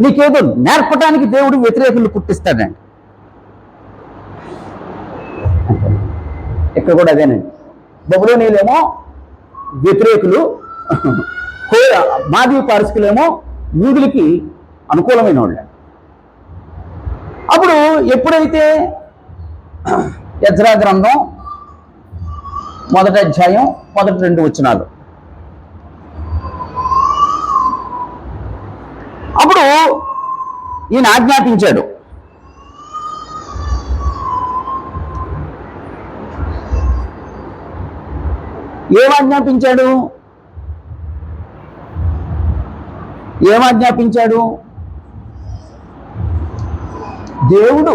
నీకేదో నేర్పడానికి దేవుడు వ్యతిరేకులను పుట్టిస్తాడండి. ఇక్కడ కూడా అదేనండి. బబులోనీలేమో వ్యతిరేకులు, మాదీ పారసికులేమో యూదులకి అనుకూలమైన వాళ్ళు. అప్పుడు ఎప్పుడైతే ఎజ్రా గ్రంథం 1వ అధ్యాయం 1-2 వచనాలు, అప్పుడు ఈయన ఆజ్ఞాపించాడు, ఏమాజ్ఞాపించాడు? దేవుడు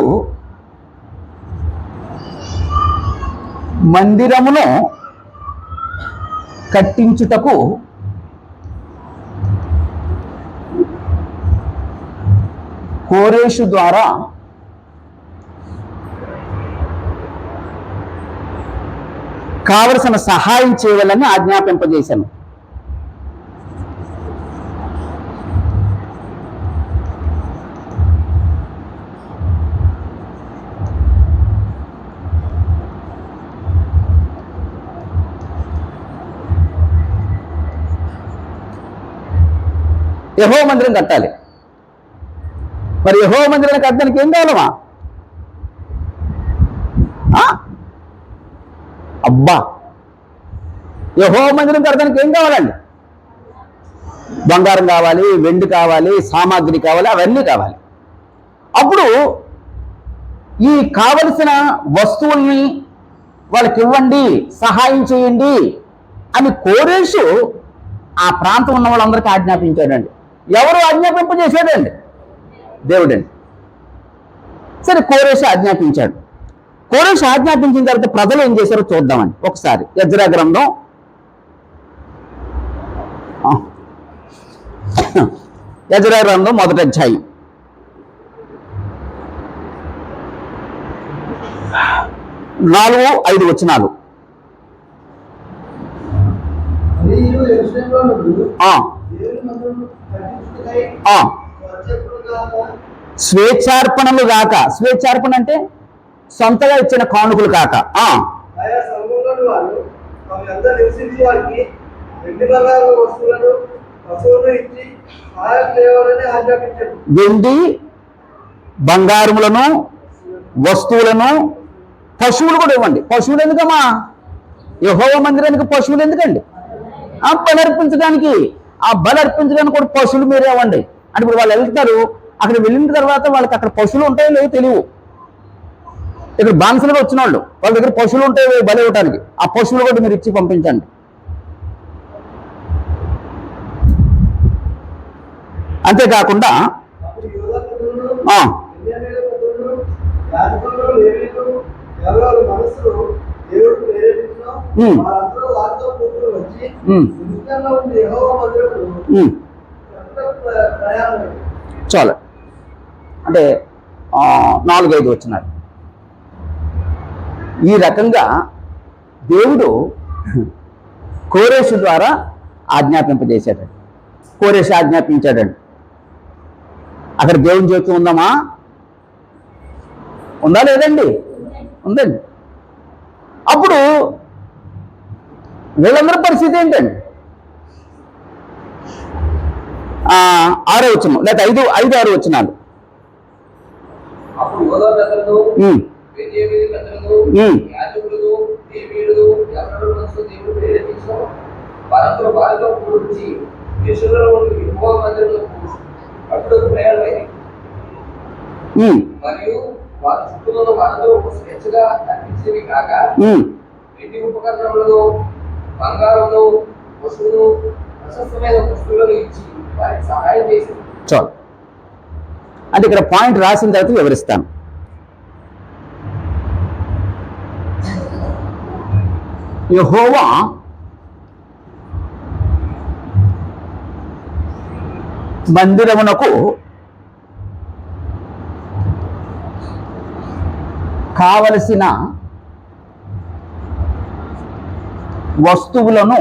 మందిరమును కట్టించుటకు కోరేషు ద్వారా కావలసిన సహాయం చేయాలని ఆజ్ఞాపింపజేశాను. యెహోవా మందిరం కట్టాలి. మరి యెహోవా మందిరాన్ని కట్టడానికి ఏం కావాలమా? అబ్బా, యెహోవా మందిరం కట్టడానికి ఏం కావాలండి? బంగారం కావాలి, వెండి కావాలి, సామాగ్రి కావాలి, అవన్నీ కావాలి. అప్పుడు ఈ కావలసిన వస్తువుల్ని వాళ్ళకి ఇవ్వండి, సహాయం చేయండి అని కోరేషు ఆ ప్రాంతం ఉన్న వాళ్ళందరికీ ఆజ్ఞాపించాడండి. ఎవరు ఆజ్ఞాపింపజేశాడండి? దేవుడండి. సరే, కోరేషు ఆజ్ఞాపించాడు. కోరేషు ఆజ్ఞాపించిన తర్వాత ప్రజలు ఏం చేశారో చూద్దామండి ఒకసారి. ఎజ్రా గ్రంథం 1వ అధ్యాయం 4-5 వచనాలు. స్వేచ్ఛార్పణలు కాక, స్వేచ్ఛార్పణ అంటే సొంతగా ఇచ్చిన కానుకలు కాక, వెండి బంగారములను వస్తువులను, పశువులు కూడా ఇవ్వండి. పశువులు ఎందుకమ్మా? యెహోవా మందిరానికి పశువులు ఎందుకండి? ఆ బలి అర్పించడానికి, ఆ బలి అర్పించడానికి కూడా పశువులు మీరే ఇవ్వండి. అంటే ఇప్పుడు వాళ్ళు వెళ్తారు, అక్కడ వెళ్ళిన తర్వాత వాళ్ళకి అక్కడ పశువులు ఉంటాయో లేవో తెలియవు. ఇక్కడ బాన్సలుగా వచ్చిన వాళ్ళు, వాళ్ళ దగ్గర పశువులు ఉంటాయి బలి ఇవ్వడానికి, ఆ పశువులు కూడా మీరు ఇచ్చి పంపించండి. అంతేకాకుండా చాలు, అంటే 4-5 వచ్చినారు. ఈ రకంగా దేవుడు కోరేషు ద్వారా ఆజ్ఞాపింపజేశాడు. కోరేషు ఆజ్ఞాపించాడండి. అక్కడ దేవుని జ్యోతి ఉందామా? ఉందా లేదండి? ఉందండి. అప్పుడు వీళ్ళందరి పరిస్థితి ఏంటండి? 6వ వచనం లేదా 5-6 వచనాలు. అప్పుడు యోధా పెద్దలను, బెన్యామీను పెద్దలను, యాజకులను, లేవీయులను, ఎవరెవరి మనసులో దేవుడు ప్రేరేపించినో వారందరూ వారితో కూడి యెరూషలేములో యెహోవా మందిరమునకు అటులకు ప్రయాణమైరి. మరియు వారి చుట్టూలో వారందరూ స్వేచ్ఛగా అర్పించేవి కాక వెండి ఉపకరణములను, బంగారమును, పశువును, ప్రశస్తమైన వస్తువులను ఇచ్చి వారికి సహాయం చేసింది. చాలు. అంటే ఇక్కడ పాయింట్ రాసిన తర్వాత వివరిస్తాను. యెహోవా మందిరమునకు కావలసిన వస్తువులను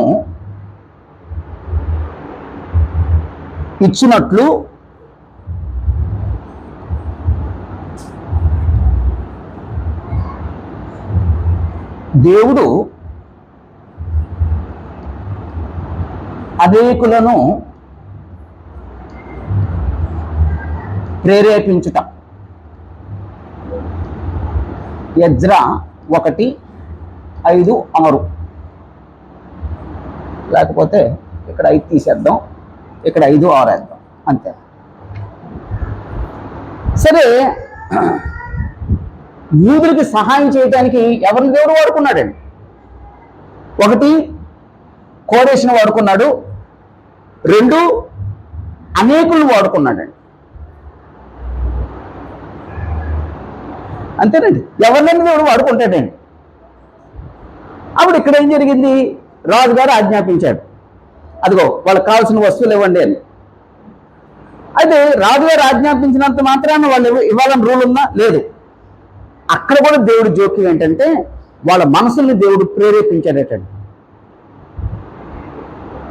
ఇచ్చినట్లు దేవుడు అనేకులను ప్రేరేపించుట. ఎజ్రా 1:5-6. లేకపోతే ఇక్కడ 5 తీసేద్దాం, ఇక్కడ 5-6 వేద్దాం, అంతే. సరే, యూదులకి సహాయం చేయడానికి ఎవరిని దేవుడు వాడుకున్నాడండి? 1 కోరేషును వాడుకున్నాడు, 2 అనేకులను వాడుకున్నాడండి. అంతేనండి, ఎవరినైనా దేవుడు వాడుకుంటాడండి. అప్పుడు ఇక్కడ ఏం జరిగింది? రాజుగారు ఆజ్ఞాపించాడు, అదిగో వాళ్ళకి కావాల్సిన వస్తువులు ఇవ్వండి అని. అయితే రాజుగారు ఆజ్ఞాపించినంత మాత్రాన వాళ్ళు ఇవ్వాలని రూల్ ఉందా? లేదు. అక్కడ కూడా దేవుడి జోక్యం ఏంటంటే వాళ్ళ మనసుల్ని దేవుడు ప్రేరేపించాడటండి.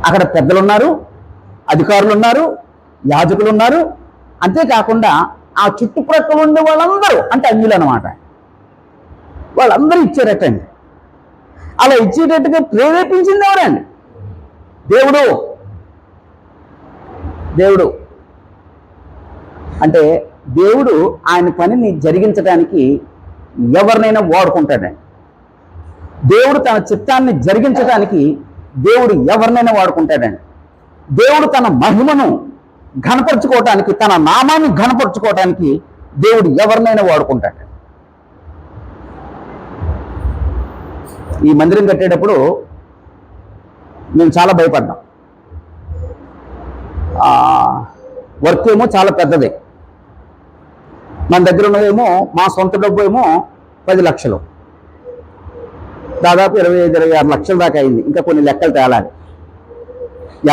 అక్కడ పెద్దలు ఉన్నారు, అధికారులు ఉన్నారు, యాజకులు ఉన్నారు. అంతేకాకుండా ఆ చుట్టుప్రక్కల ఉండే వాళ్ళందరూ, అంటే అన్యులు అన్నమాట, వాళ్ళందరూ ఇచ్చారటండి. అలా ఇచ్చేటట్టుగా ప్రేరేపించింది ఎవరండి? దేవుడు. దేవుడు అంటే దేవుడు ఆయన పనిని జరిగించడానికి ఎవరినైనా వాడుకుంటాడండి. దేవుడు తన చిత్తాన్ని జరిగించడానికి దేవుడు ఎవరినైనా వాడుకుంటాడండి. దేవుడు తన మహిమను ఘనపరుచుకోవటానికి, తన నామాన్ని ఘనపరుచుకోవటానికి దేవుడు ఎవరినైనా వాడుకుంటాడు. ఈ మందిరం కట్టేటప్పుడు మేము చాలా భయపడ్డాం. వర్క్ ఏమో చాలా పెద్దది. మన దగ్గర ఉన్నదేమో, మా సొంత డబ్బు ఏమో 10 లక్షలు, దాదాపు 25-26 లక్షల దాకా అయింది. ఇంకా కొన్ని లెక్కలు తేలాలి,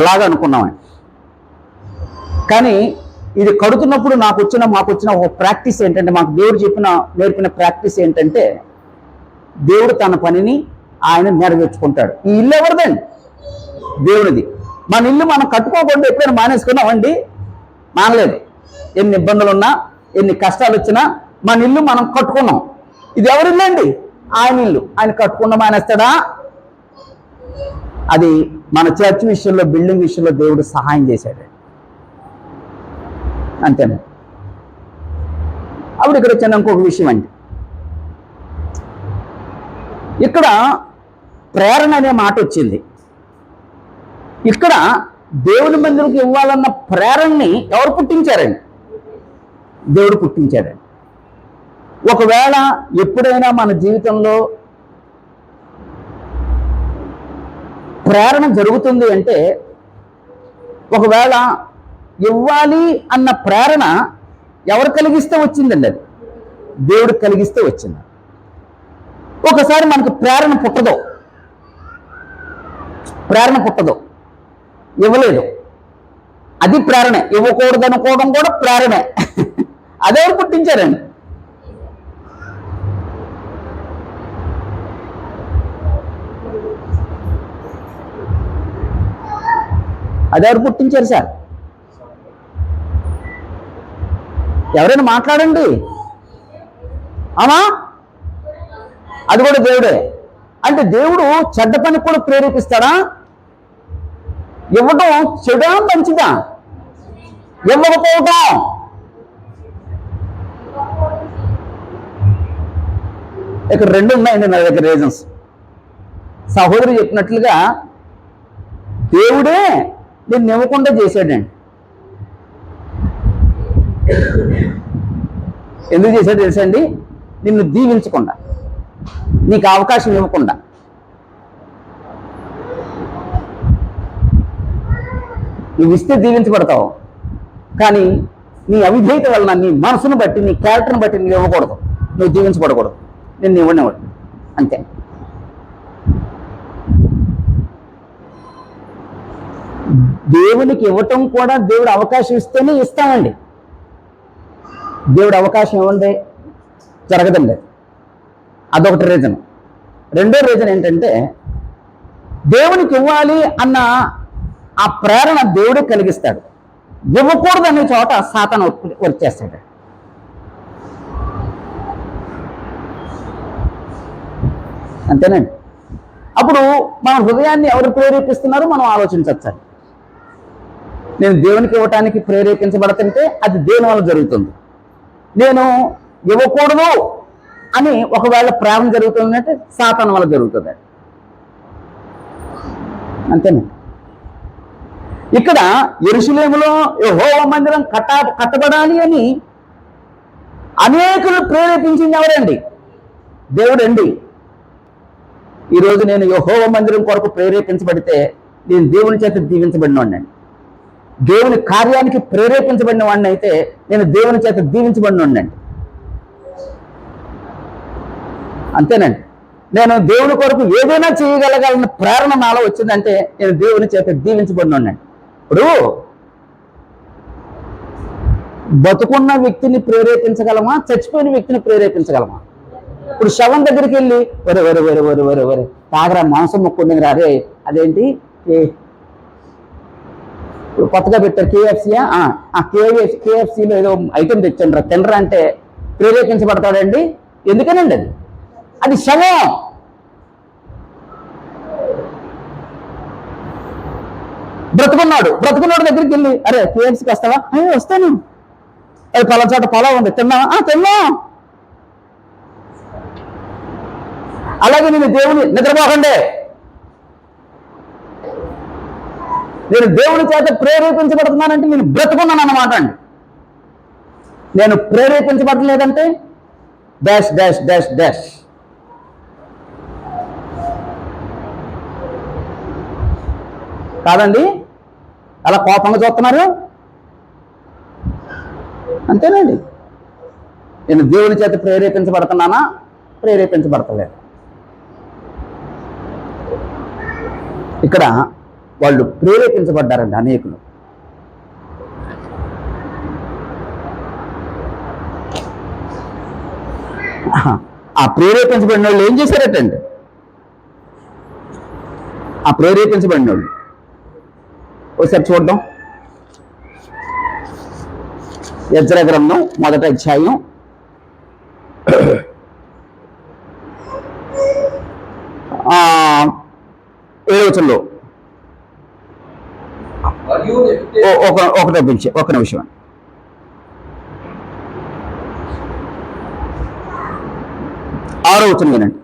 ఎలాగ అనుకున్నామని. కానీ ఇది కడుతున్నప్పుడు మాకు వచ్చిన ఒక ప్రాక్టీస్ ఏంటంటే, మాకు దేవుడు నేర్పిన ప్రాక్టీస్ ఏంటంటే, దేవుడు తన పనిని ఆయన నెరవేర్చుకుంటాడు. ఈ ఇల్లు ఎవరిదండి? దేవునిది. మన ఇల్లు మనం కట్టుకోకుండా ఎప్పుడైనా మానేసుకున్నామండి? మానలేదు. ఎన్ని ఇబ్బందులు ఉన్నా, ఎన్ని కష్టాలు వచ్చినా మన ఇల్లు మనం కట్టుకున్నాం. ఇది ఎవరిల్లు అండి? ఆయన ఇల్లు. ఆయన కట్టుకుండా మానేస్తాడా? అది మన చర్చ్ విషయంలో, బిల్డింగ్ విషయంలో దేవుడు సహాయం చేశాడు. అంతేనా? అప్పుడు ఇక్కడ వచ్చిన ఇంకొక విషయం అండి, ఇక్కడ ప్రేరణ అనే మాట వచ్చింది. ఇక్కడ దేవుని మందిరంకి ఇవ్వాలన్న ప్రేరణని ఎవరు పుట్టించారండి? దేవుడు పుట్టించాడండి. ఒకవేళ ఎప్పుడైనా మన జీవితంలో ప్రేరణ జరుగుతుంది అంటే, ఒకవేళ ఇవ్వాలి అన్న ప్రేరణ ఎవరు కలిగిస్తే వచ్చిందండి? అది దేవుడు కలిగిస్తే వచ్చింది. ఒకసారి మనకు ప్రేరణ పుట్టదు, ఇవ్వలేదు, అది ప్రేరణే. ఇవ్వకూడదు అనుకోవడం కూడా ప్రేరణే. అదెవరు పుట్టించారండి? అదెవరు పుట్టించారు సార్? ఎవరైనా మాట్లాడండి. అవునా? అది కూడా దేవుడే. అంటే దేవుడు చెడ్డ పని కూడా ప్రేరేపిస్తాడా? ఇవ్వటం చెడా మంచిదా? ఇవ్వకపోవటం. ఇక్కడ రెండు ఉన్నాయండి నా దగ్గర రీజన్స్. సహోదరు చెప్పినట్లుగా దేవుడే నిన్ను ఇవ్వకుండా చేశాడండి. ఎందుకు చేశాడు తెలుసండి? నిన్ను దీవించకుండా, నీకు అవకాశం ఇవ్వకుండా. నువ్వు ఇస్తే దీవించబడతావు, కానీ నీ అవిధేయత వలన, నీ మనసును బట్టి, నీ క్యారెక్టర్ని బట్టి నువ్వు ఇవ్వకూడదు, నువ్వు దీవించబడకూడదు. నిన్ను ఇవ్వనివ్వడు, అంతే. దేవునికి ఇవ్వటం కూడా దేవుడు అవకాశం ఇస్తేనే ఇస్తామండి. దేవుడు అవకాశం ఇవ్వండి జరగదండి. అదొకటి రీజన్. రెండో రీజన్ ఏంటంటే, దేవునికి ఇవ్వాలి అన్న ఆ ప్రేరణ దేవుడే కలిగిస్తాడు. ఇవ్వకూడదు అనే చోట సాతాను వచ్చేస్తాడు. అంతేనండి. అప్పుడు మన హృదయాన్ని ఎవరు ప్రేరేపిస్తున్నారో మనం ఆలోచించవచ్చు. నేను దేవునికి ఇవ్వటానికి ప్రేరేపించబడుతుంటే అది దేని వల్ల జరుగుతుంది. నేను ఇవ్వకూడదు అని ఒకవేళ ప్రేమ జరుగుతుందంటే సాతాను వల్ల జరుగుతుంది. అంతేనండి. ఇక్కడ యెరూషలేములో యెహోవా మందిరం కట్టబడాలి అని అనేకులు ప్రేరేపించింది ఎవరండి? దేవుడండి. ఈరోజు నేను యెహోవా మందిరం కొరకు ప్రేరేపించబడితే నేను దేవుని చేత దీవించబడిన వాడిని. దేవుని కార్యానికి ప్రేరేపించబడిన వాడిని అయితే నేను దేవుని చేత దీవించబడిన వాడిని. అంతేనండి. నేను దేవుని కొరకు ఏదైనా చేయగలగాలన్న ప్రేరణ నాలో వచ్చిందంటే నేను దేవుని చేత దీవించబడిన వాడిని. ఇప్పుడు బతుకున్న వ్యక్తిని ప్రేరేపించగలమా, చచ్చిపోయిన వ్యక్తిని ప్రేరేపించగలమా? ఇప్పుడు శవం దగ్గరికి వెళ్ళి వరే వరే వరే వరే వరే వరే తాగరా, మాంసం ముక్కుంది రారే, అదేంటి ఇప్పుడు కొత్తగా పెట్టారు కేఎఫ్సీయా, కేఎఫ్సీలో ఏదో ఐటెం తెచ్చండి రా తినరా అంటే ప్రేరేపించబడతాడండి? ఎందుకనండి? అది శవం. బ్రతుకున్నాడు దగ్గరికి వెళ్ళి అరే కేఎఫ్సీకి వస్తావా? వస్తాను. అది పలాచోట పొలం ఉంది, తిన్నావా? తిన్నా. అలాగే నేను దేవుని నిద్రపోకండి, నేను దేవుని చేత ప్రేరేపించబడుతున్నానంటే నేను బ్రతుకున్నాను అన్నమాట అండి. నేను ప్రేరేపించబడలేదంటే డాష్ డాష్ డాష్ డాష్. కాదండి, అలా కోపంగా చూస్తున్నారు. అంతేనండి. నేను దేవుని చేత ప్రేరేపించబడుతున్నానా, ప్రేరేపించబడతలేదు. ఇక్కడ వాళ్ళు ప్రేరేపించబడ్డారండి అనేకులు. ఆ ప్రేరేపించబడిన వాళ్ళు ఏం చేశారటండి? ఆ ప్రేరేపించబడిన వాళ్ళు ఒకసారి చూద్దాం. యెజ్రా గ్రంథం 1వ అధ్యాయం 7వ వచనంలో ఒక నిమిషం. ఆరో వచనం వినండి.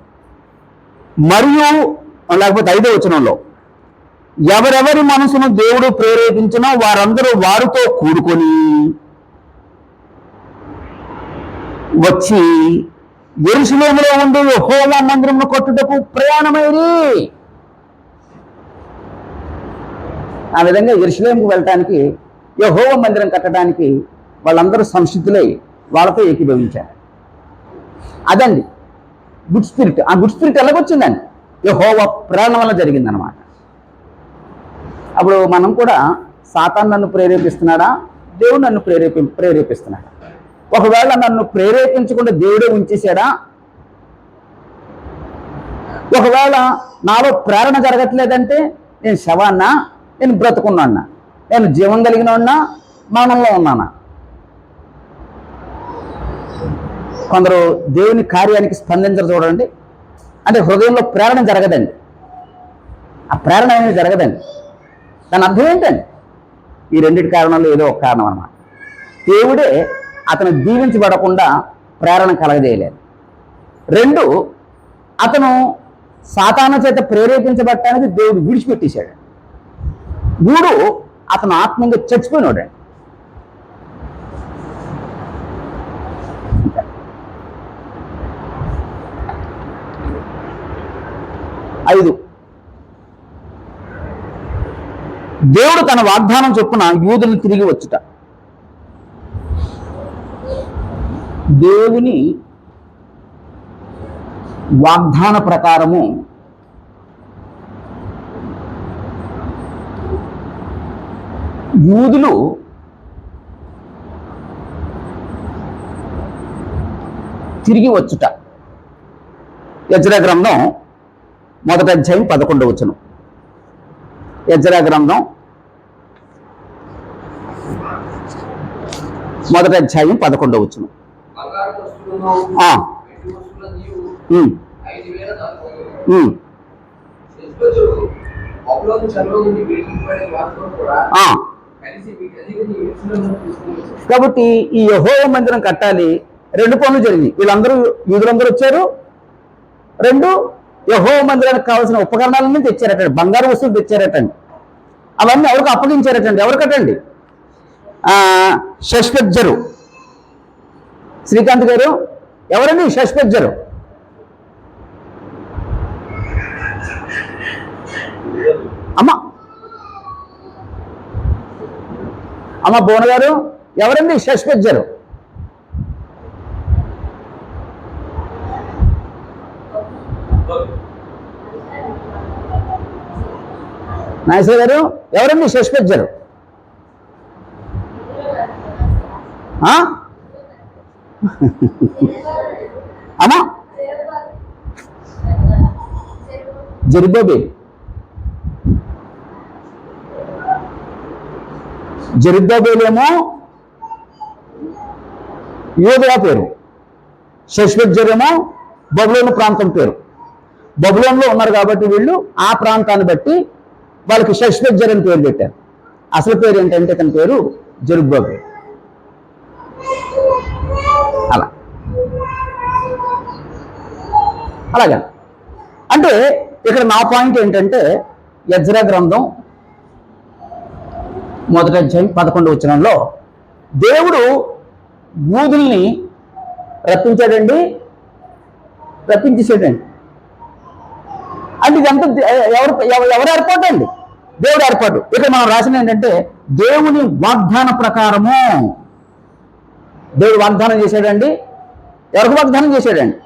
మరియు లేకపోతే 5వ వచనంలో ఎవరెవరి మనసును దేవుడు ప్రేరేపించినా వారందరూ వారితో కూడుకొని వచ్చి యెరూషలేములో ఉండే యెహోవా మందిరమును కట్టుటకు ప్రయాణమైరి. ఆ విధంగా యెరూషలేముకు వెళ్ళటానికి, యెహోవా మందిరం కట్టడానికి వాళ్ళందరూ సంసిద్ధులై వాళ్ళతో ఏకీభవించారు. అదండి గుడ్ స్పిరిట్. ఆ గుడ్ స్పిరిట్ ఎలాగొచ్చిందండి? యెహోవా ప్రేరణ వల్ల జరిగిందనమాట. అప్పుడు మనం కూడా సాతాను నన్ను ప్రేరేపిస్తున్నాడా, దేవుడు నన్ను ప్రేరేపిస్తున్నాడా? ఒకవేళ నన్ను ప్రేరేపించకుండా దేవుడే ఉంచేశాడా? ఒకవేళ నాలో ప్రేరణ జరగట్లేదంటే నేను శవాన్నా, నేను బ్రతుకున్నాన్నా, నేను జీవం కలిగిన ఉన్నా, మరణంలో ఉన్నానా? కొందరు దేవుని కార్యానికి స్పందించరు చూడండి. అంటే హృదయంలో ప్రేరణ జరగదండి. ఆ ప్రేరణ అనేది జరగదండి. దాని అర్థం ఏంటండి? ఈ రెండింటి కారణాలు ఏదో ఒక కారణం అన్నమాట. దేవుడే అతను దీవించబడకుండా ప్రేరణ కలగజేయలేదు. 2, అతను సాతాను చేత ప్రేరేపించబడటానికి దేవుడు విడిచిపెట్టేశాడు. 3, అతను ఆత్మీయంగా చచ్చిపోయినాడు. 5, దేవుడు తన వాగ్దానం చొప్పున యూదులను తిరిగి వచ్చుట. దేవుని వాగ్దాన ప్రకారము యూదులు తిరిగి వచ్చుట. యెజ్రా గ్రంథం 1వ అధ్యాయం 11వ వచనం. యెజ్రా గ్రంథం 1వ అధ్యాయం 11వ వచనం. కాబట్టి ఈ యెహోవా మందిరం కట్టాలి. 2 పనులు జరిగింది. యూదులందరూ వచ్చారు. 2, యెహోవా మందిరానికి కావాల్సిన ఉపకరణాలన్నీ తెచ్చారటండి. బంగారు వస్తువులు తెచ్చారటండి. అవన్నీ ఎవరికి అప్పగించారటండి? ఎవరికటండి? షష్పెజ్జరు. శ్రీకాంత్ గారు, ఎవరండి షష్పెజ్జరు? అమ్మ బోన గారు, ఎవరండి షష్పెజ్జరు? నాగేశ్వర గారు, ఎవరండి షష్పెజ్జరు? అమ్మా జెరుబ్బాబెలు. జెరుబ్బాబెలేమో యూదా పేరు, షష్పెజ్జరేమో బబులోను ప్రాంతం పేరు. బబులోన్లో ఉన్నారు కాబట్టి వీళ్ళు ఆ ప్రాంతాన్ని బట్టి వాళ్ళకి షష్పెజ్జర్ అని పేరు పెట్టారు. అసలు పేరు ఏంటంటే తన పేరు జెరుబ్బాబెలు. అలాగే అంటే ఇక్కడ నా పాయింట్ ఏంటంటే యెజ్రా గ్రంథం 1వ అధ్యాయం 11వ వచనంలో దేవుడు యూదుల్ని రప్పించాడండి, రప్పించేసాడండి. అంటే ఇదంతా ఎవరు ఏర్పాటు అండి? దేవుడు ఏర్పాటు. ఇక్కడ మనం రాసిన ఏంటంటే దేవుని వాగ్దాన ప్రకారము దేవుడు వాగ్దానం చేశాడండి. ఎవరికి వాగ్దానం చేశాడండి?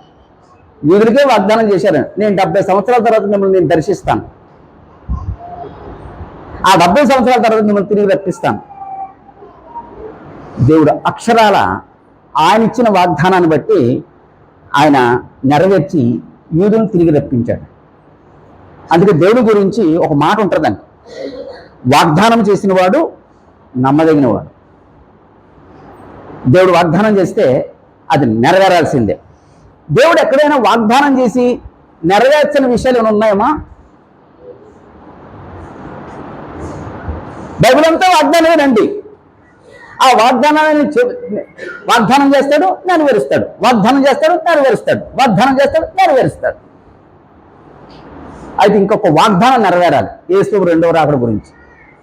యూదులకే వాగ్దానం చేశారండి. నేను 70 సంవత్సరాల తర్వాత మిమ్మల్ని నేను దర్శిస్తాను. ఆ 70 సంవత్సరాల తర్వాత మిమ్మల్ని తిరిగి రప్పిస్తాను. దేవుడు అక్షరాల ఆయన ఇచ్చిన వాగ్దానాన్ని బట్టి ఆయన నెరవేర్చి యూదులను తిరిగి రప్పించాడు. అందుకే దేవుడి గురించి ఒక మాట ఉంటుందండి, వాగ్దానం చేసిన వాడు నమ్మదగిన వాడు. దేవుడు వాగ్దానం చేస్తే అది నెరవేరాల్సిందే. దేవుడు ఎక్కడైనా వాగ్దానం చేసి నెరవేర్చిన విషయాలు ఏమైనా ఉన్నాయమ్మా? బైబిల్ అంతా వాగ్దానమేనండి. ఆ వాగ్దానాన్ని వాగ్దానం చేస్తాడు, నెరవేరుస్తాడు. వాగ్దానం చేస్తాడు, నెరవేరుస్తాడు. వాగ్దానం చేస్తాడు, నెరవేరుస్తాడు. అయితే ఇంకొక వాగ్దానం నెరవేరాలి. యేసు 2వ రాకడ గురించి.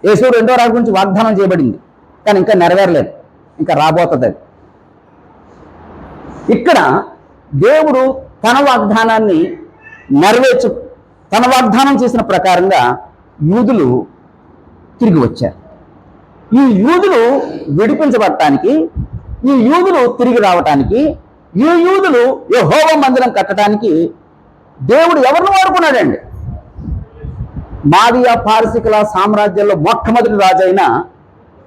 యేసు 2వ రాకడ గురించి వాగ్దానం చేయబడింది, కానీ ఇంకా నెరవేరలేదు, ఇంకా రాబోతుంది. ఇక్కడ దేవుడు తన వాగ్దానాన్ని తన వాగ్దానం చేసిన ప్రకారంగా యూదులు తిరిగి వచ్చారు. ఈ యూదులు విడిపించబడటానికి, ఈ యూదులు తిరిగి రావటానికి, ఈ యూదులు యెహోవా మందిరం కట్టడానికి దేవుడు ఎవరిని వాడుకున్నాడండి? మాదియా పారసికుల సామ్రాజ్యంలో మొట్టమొదటి రాజైన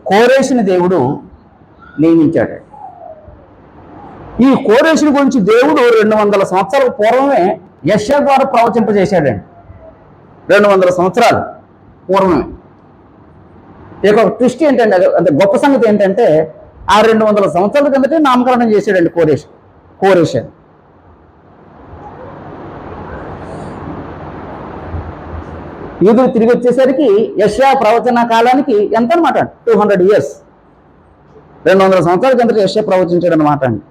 కోరేషుని దేవుడు నియమించాడు. ఈ కోరేషుని గురించి దేవుడు 200 సంవత్సరాల పూర్వమే యెషయా ద్వారా ప్రవచింపజేశాడండి. 200 సంవత్సరాలు పూర్వమే. ఇక ఒక ట్విస్ట్ ఏంటంటే, అంటే గొప్ప సంగతి ఏంటంటే, ఆ 200 సంవత్సరాల కిందటే నామకరణం చేశాడండి కోరేష్. యూదులు తిరిగి వచ్చేసరికి యెషయా ప్రవచన కాలానికి ఎంత అనమాట 200 years, 200 సంవత్సరాల కిందట యెషయా ప్రవచించాడు అనమాట అండి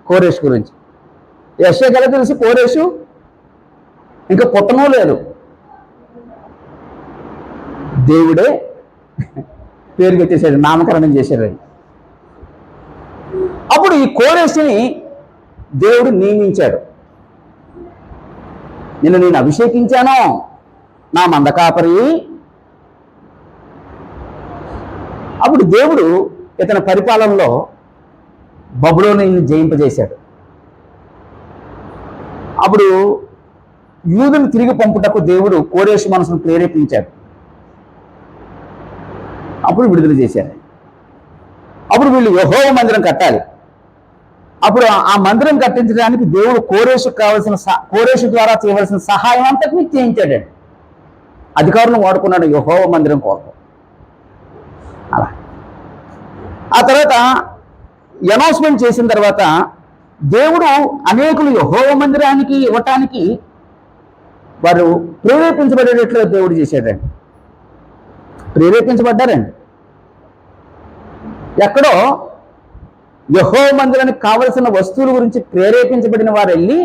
కోరేష్ గురించి. యెషయాకి ఎలా తెలుసు కోరేషు ఇంకా పుట్టనూ లేదు, దేవుడే పేరు పెట్టేశాడు, నామకరణం చేశాడు. అప్పుడు ఈ కోరేషుని దేవుడు నియమించాడు. నేను అభిషేకించాను నా మందకాపరి. అప్పుడు దేవుడు ఇతని పరిపాలనలో బబులోనుని జయింపజేశాడు. అప్పుడు యూదులు తిరిగి పంపుటకు దేవుడు కోరేషు మనసును ప్రేరేపించాడు. అప్పుడు విడుదల చేశారు. అప్పుడు వీళ్ళు యెహోవా మందిరం కట్టాలి. అప్పుడు ఆ మందిరం కట్టించడానికి దేవుడు కోరేషు ద్వారా చేయవలసిన సహాయం అంతకు చేయించాడు. అధికారులను వాడుకున్నాడు యెహోవా మందిరం కొరకు. అలా ఆ తర్వాత అనౌన్స్మెంట్ చేసిన తర్వాత దేవుడు అనేకులు యెహోవా మందిరానికి ఇవ్వటానికి వారు ప్రేరేపించబడేటట్లుగా దేవుడు చేశాడండి. ప్రేరేపించబడ్డారండి. ఎక్కడో యెహోవా మందిరానికి కావలసిన వస్తువుల గురించి ప్రేరేపించబడిన వారు వెళ్ళి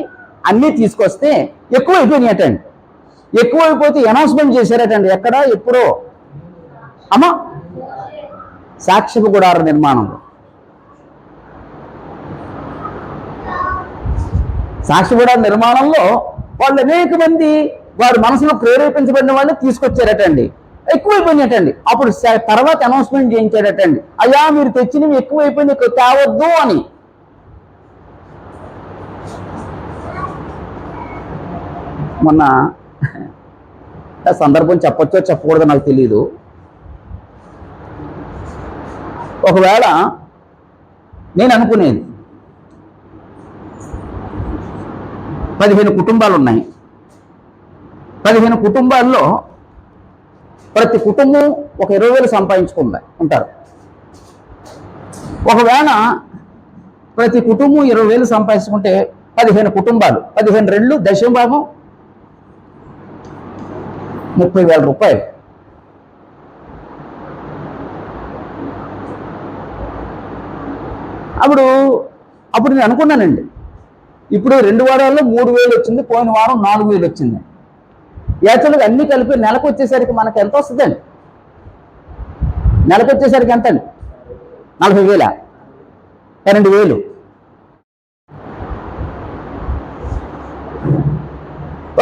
అన్నీ తీసుకొస్తే ఎక్కువైపోయినాయటండి. ఎక్కువైపోతే అనౌన్స్మెంట్ చేశారటండి. ఎక్కడ ఎప్పుడో అమ్మా సాక్షిపు గుడార నిర్మాణంలో. సాక్షి గుడార నిర్మాణంలో వాళ్ళు అనేక మంది వారి మనసులో ప్రేరేపించబడిన వాళ్ళు తీసుకొచ్చారటండి. ఎక్కువైపోయినట్టండి. అప్పుడు తర్వాత అనౌన్స్మెంట్ చేయించాడటండి, అయ్యా మీరు తెచ్చినవి ఎక్కువైపోయింది, ఎక్కువ తేవద్దు అని. మొన్న సందర్భం చెప్పొచ్చో చెప్పకూడదో నాకు తెలియదు. ఒకవేళ నేను అనుకునేది 15 కుటుంబాలు ఉన్నాయి. 15 కుటుంబాల్లో ప్రతి కుటుంబం ఒక 20,000 సంపాదించుకుందా ఉంటారు. ఒకవేళ ప్రతి కుటుంబం 20,000 సంపాదించుకుంటే 15 కుటుంబాలు, 15 రెళ్ళు దశమ భాగం 30,000 రూపాయలు. అప్పుడు నేను అనుకున్నానండి, ఇప్పుడు 2 వారాల్లో 3,000 వచ్చింది, పోయిన వారం 4,000 వచ్చింది. యాక్చువల్గా అన్ని కలిపి నెలకు వచ్చేసరికి మనకు ఎంత వస్తుందండి? నెలకు వచ్చేసరికి ఎంత అండి? 40,000, 12,000.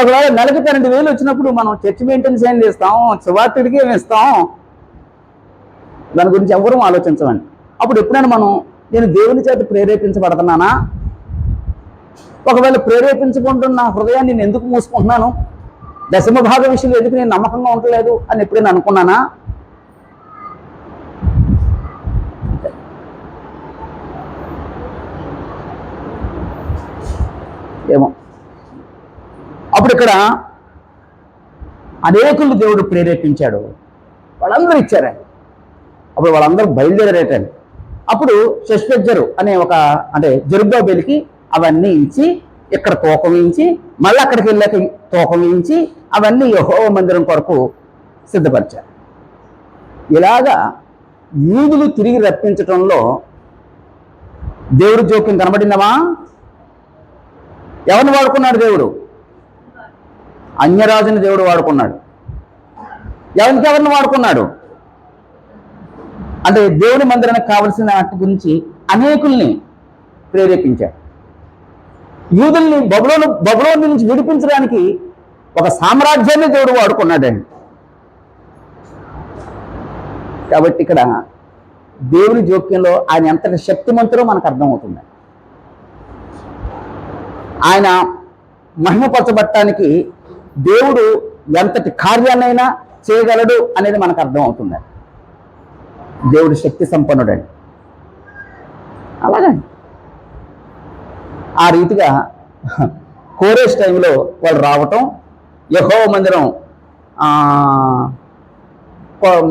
ఒకవేళ నెలకు 12,000 వచ్చినప్పుడు మనం చర్చ్ మెయింటెనెన్స్ ఏం చేస్తాం, సువార్తుడికి ఏమి ఇస్తాం, దాని గురించి ఎవరూ ఆలోచించమండి. అప్పుడు ఎప్పుడైనా నేను దేవుని చేత ప్రేరేపించబడుతున్నానా? ఒకవేళ ప్రేరేపించుకుంటున్న హృదయాన్ని నేను ఎందుకు మూసుకుంటున్నాను? దశమ భాగ విషయంలో ఎందుకు నేను నమ్మకంగా ఉండలేదు అని ఎప్పుడైనా అనుకున్నానా? ఏమో. అప్పుడు ఇక్కడ అనేకులు దేవుడు ప్రేరేపించాడు, వాళ్ళందరూ ఇచ్చారండి. అప్పుడు వాళ్ళందరూ బయలుదేరారటండి. అప్పుడు షష్పెజ్జరు అనే అంటే జెరుబ్బాబెలుకి అవన్నీ ఇచ్చి, ఇక్కడ తూకం వేయించి, మళ్ళీ అక్కడికి వెళ్ళాక తూకం వేయించి అవన్నీ యెహోవా మందిరం కొరకు సిద్ధపరిచారు. ఇలాగా యూదులు తిరిగి రప్పించటంలో దేవుడు జోక్యం కనబడిందమా? ఎవరిని వాడుకున్నాడు దేవుడు? అన్యరాజుని దేవుడు వాడుకున్నాడు. ఎవరిని వాడుకున్నాడు అంటే దేవుని మందిరానికి కావలసిన వాటి గురించి అనేకుల్ని ప్రేరేపించాడు. యూదుల్ని బబులోను నుంచి విడిపించడానికి ఒక సామ్రాజ్యాన్ని దేవుడు వాడుకున్నాడండి. కాబట్టి ఇక్కడ దేవుని జోక్యంలో ఆయన ఎంతటి శక్తిమంతుడో మనకు అర్థమవుతుంది. ఆయన మహిమపరచబట్టడానికి దేవుడు ఎంతటి కార్యాన్నైనా చేయగలడు అనేది మనకు అర్థమవుతుంది. దేవుడు శక్తి సంపన్నుడండి. అలాగండి ఆ రీతిగా కోరేష్ టైంలో వాళ్ళు రావటం, యెహోవా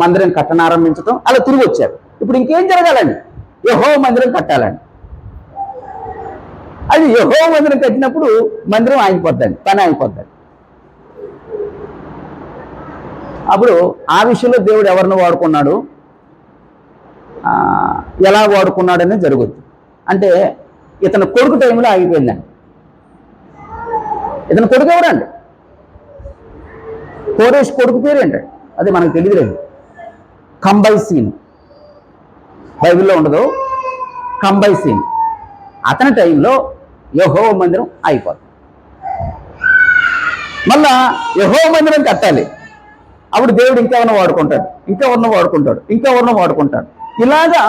మందిరం కట్టనారంభించటం, అలా తిరిగి వచ్చారు. ఇప్పుడు ఇంకేం జరగాలండి? యెహోవా మందిరం కట్టాలండి. అది యెహోవా మందిరం కట్టినప్పుడు మందిరం ఆగిపోద్దండి, పని ఆగిపోద్దండి. అప్పుడు ఆ విషయంలో దేవుడు ఎవరిని వాడుకున్నాడు, ఎలా వాడుకున్నాడు అనేది జరుగుద్ది. అంటే ఇతను కొడుకు టైంలో ఆగిపోయిందండి. ఇతను కొడుకు ఎవరండి? కోరేష్ కొడుకు పేరు ఏంటండి? అది మనకు తెలియదు. కంబైసీన్, బైబిల్లో ఉండదు. కంబైసీన్. అతని టైంలో యెహోవా మందిరం అయిపోతుంది. మళ్ళా యెహోవా మందిరం కట్టాలి. అప్పుడు దేవుడు ఇంకెవరినో వాడుకుంటాడు, ఇంకెవరినో వాడుకుంటాడు. ఇలాగా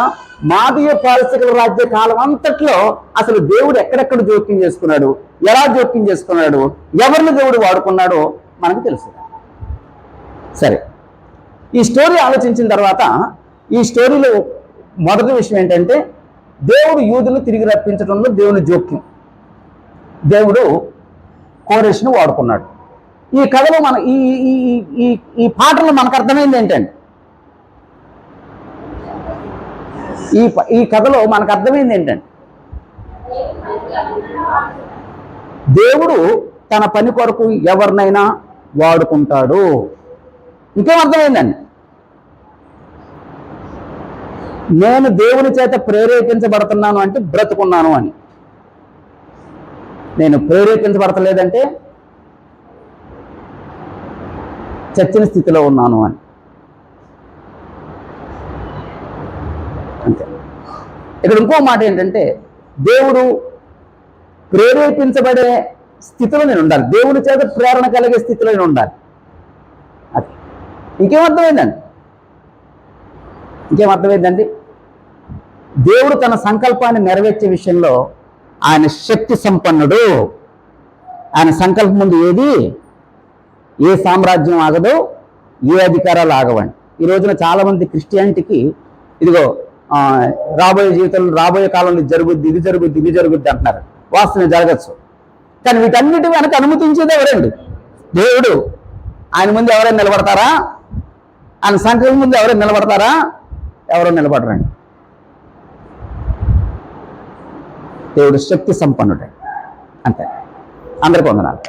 మాదీయ పారసికుల రాజ్య కాలం అంతట్లో అసలు దేవుడు ఎక్కడెక్కడ జోక్యం చేసుకున్నాడు, ఎలా జోక్యం చేసుకున్నాడు, ఎవరిని దేవుడు వాడుకున్నాడో మనకు తెలుసు. సరే, ఈ స్టోరీ ఆలోచించిన తర్వాత ఈ స్టోరీలో మొదటి విషయం ఏంటంటే దేవుడు యూదులను తిరిగి రప్పించడంలో దేవుని జోక్యం. దేవుడు కోరెషును వాడుకున్నాడు. ఈ కథలో మన ఈ ఈ ఈ ఈ పాటలో మనకు అర్థమైంది ఏంటంటే, ఈ కథలో మనకు అర్థమైంది ఏంటంటే దేవుడు తన పని కొరకు ఎవరినైనా వాడుకుంటాడు. ఇంకేం అర్థమైందండి? నేను దేవుని చేత ప్రేరేపించబడుతున్నాను అంటే బ్రతుకున్నాను అని. నేను ప్రేరేపించబడతలేదంటే చచ్చిన స్థితిలో ఉన్నాను అని. అంతే. ఇక్కడ ఇంకో మాట ఏంటంటే దేవుడు ప్రేరేపించబడే స్థితిలో నేను ఉండాలి, దేవుని చేత ప్రేరణ కలిగే స్థితిలో నేను ఉండాలి. అది ఇంకేమర్థమైందండి? దేవుడు తన సంకల్పాన్ని నెరవేర్చే విషయంలో ఆయన శక్తి సంపన్నుడు. ఆయన సంకల్పం ముందు ఏ సామ్రాజ్యం ఆగదో, ఏ అధికారాలు ఆగవండి. ఈ రోజున చాలామంది క్రిస్టియానిటీకి ఇదిగో రాబోయే జీవితంలో, రాబోయే కాలంలో జరుగుద్ది, ఇది జరుగుద్ది అంటున్నారు. వాస్తవం జరగచ్చు. కానీ వీటన్నిటి వెనక అనుమతించేది ఎవరండి? దేవుడు. ఆయన ముందు ఎవరైనా నిలబడతారా? ఆయన సంకల్పం ముందు ఎవరైనా నిలబడతారా? ఎవరో నిలబడరండి. దేవుడు శక్తి సంపన్నుడే. అంతే. అందరికీ వందనాలు.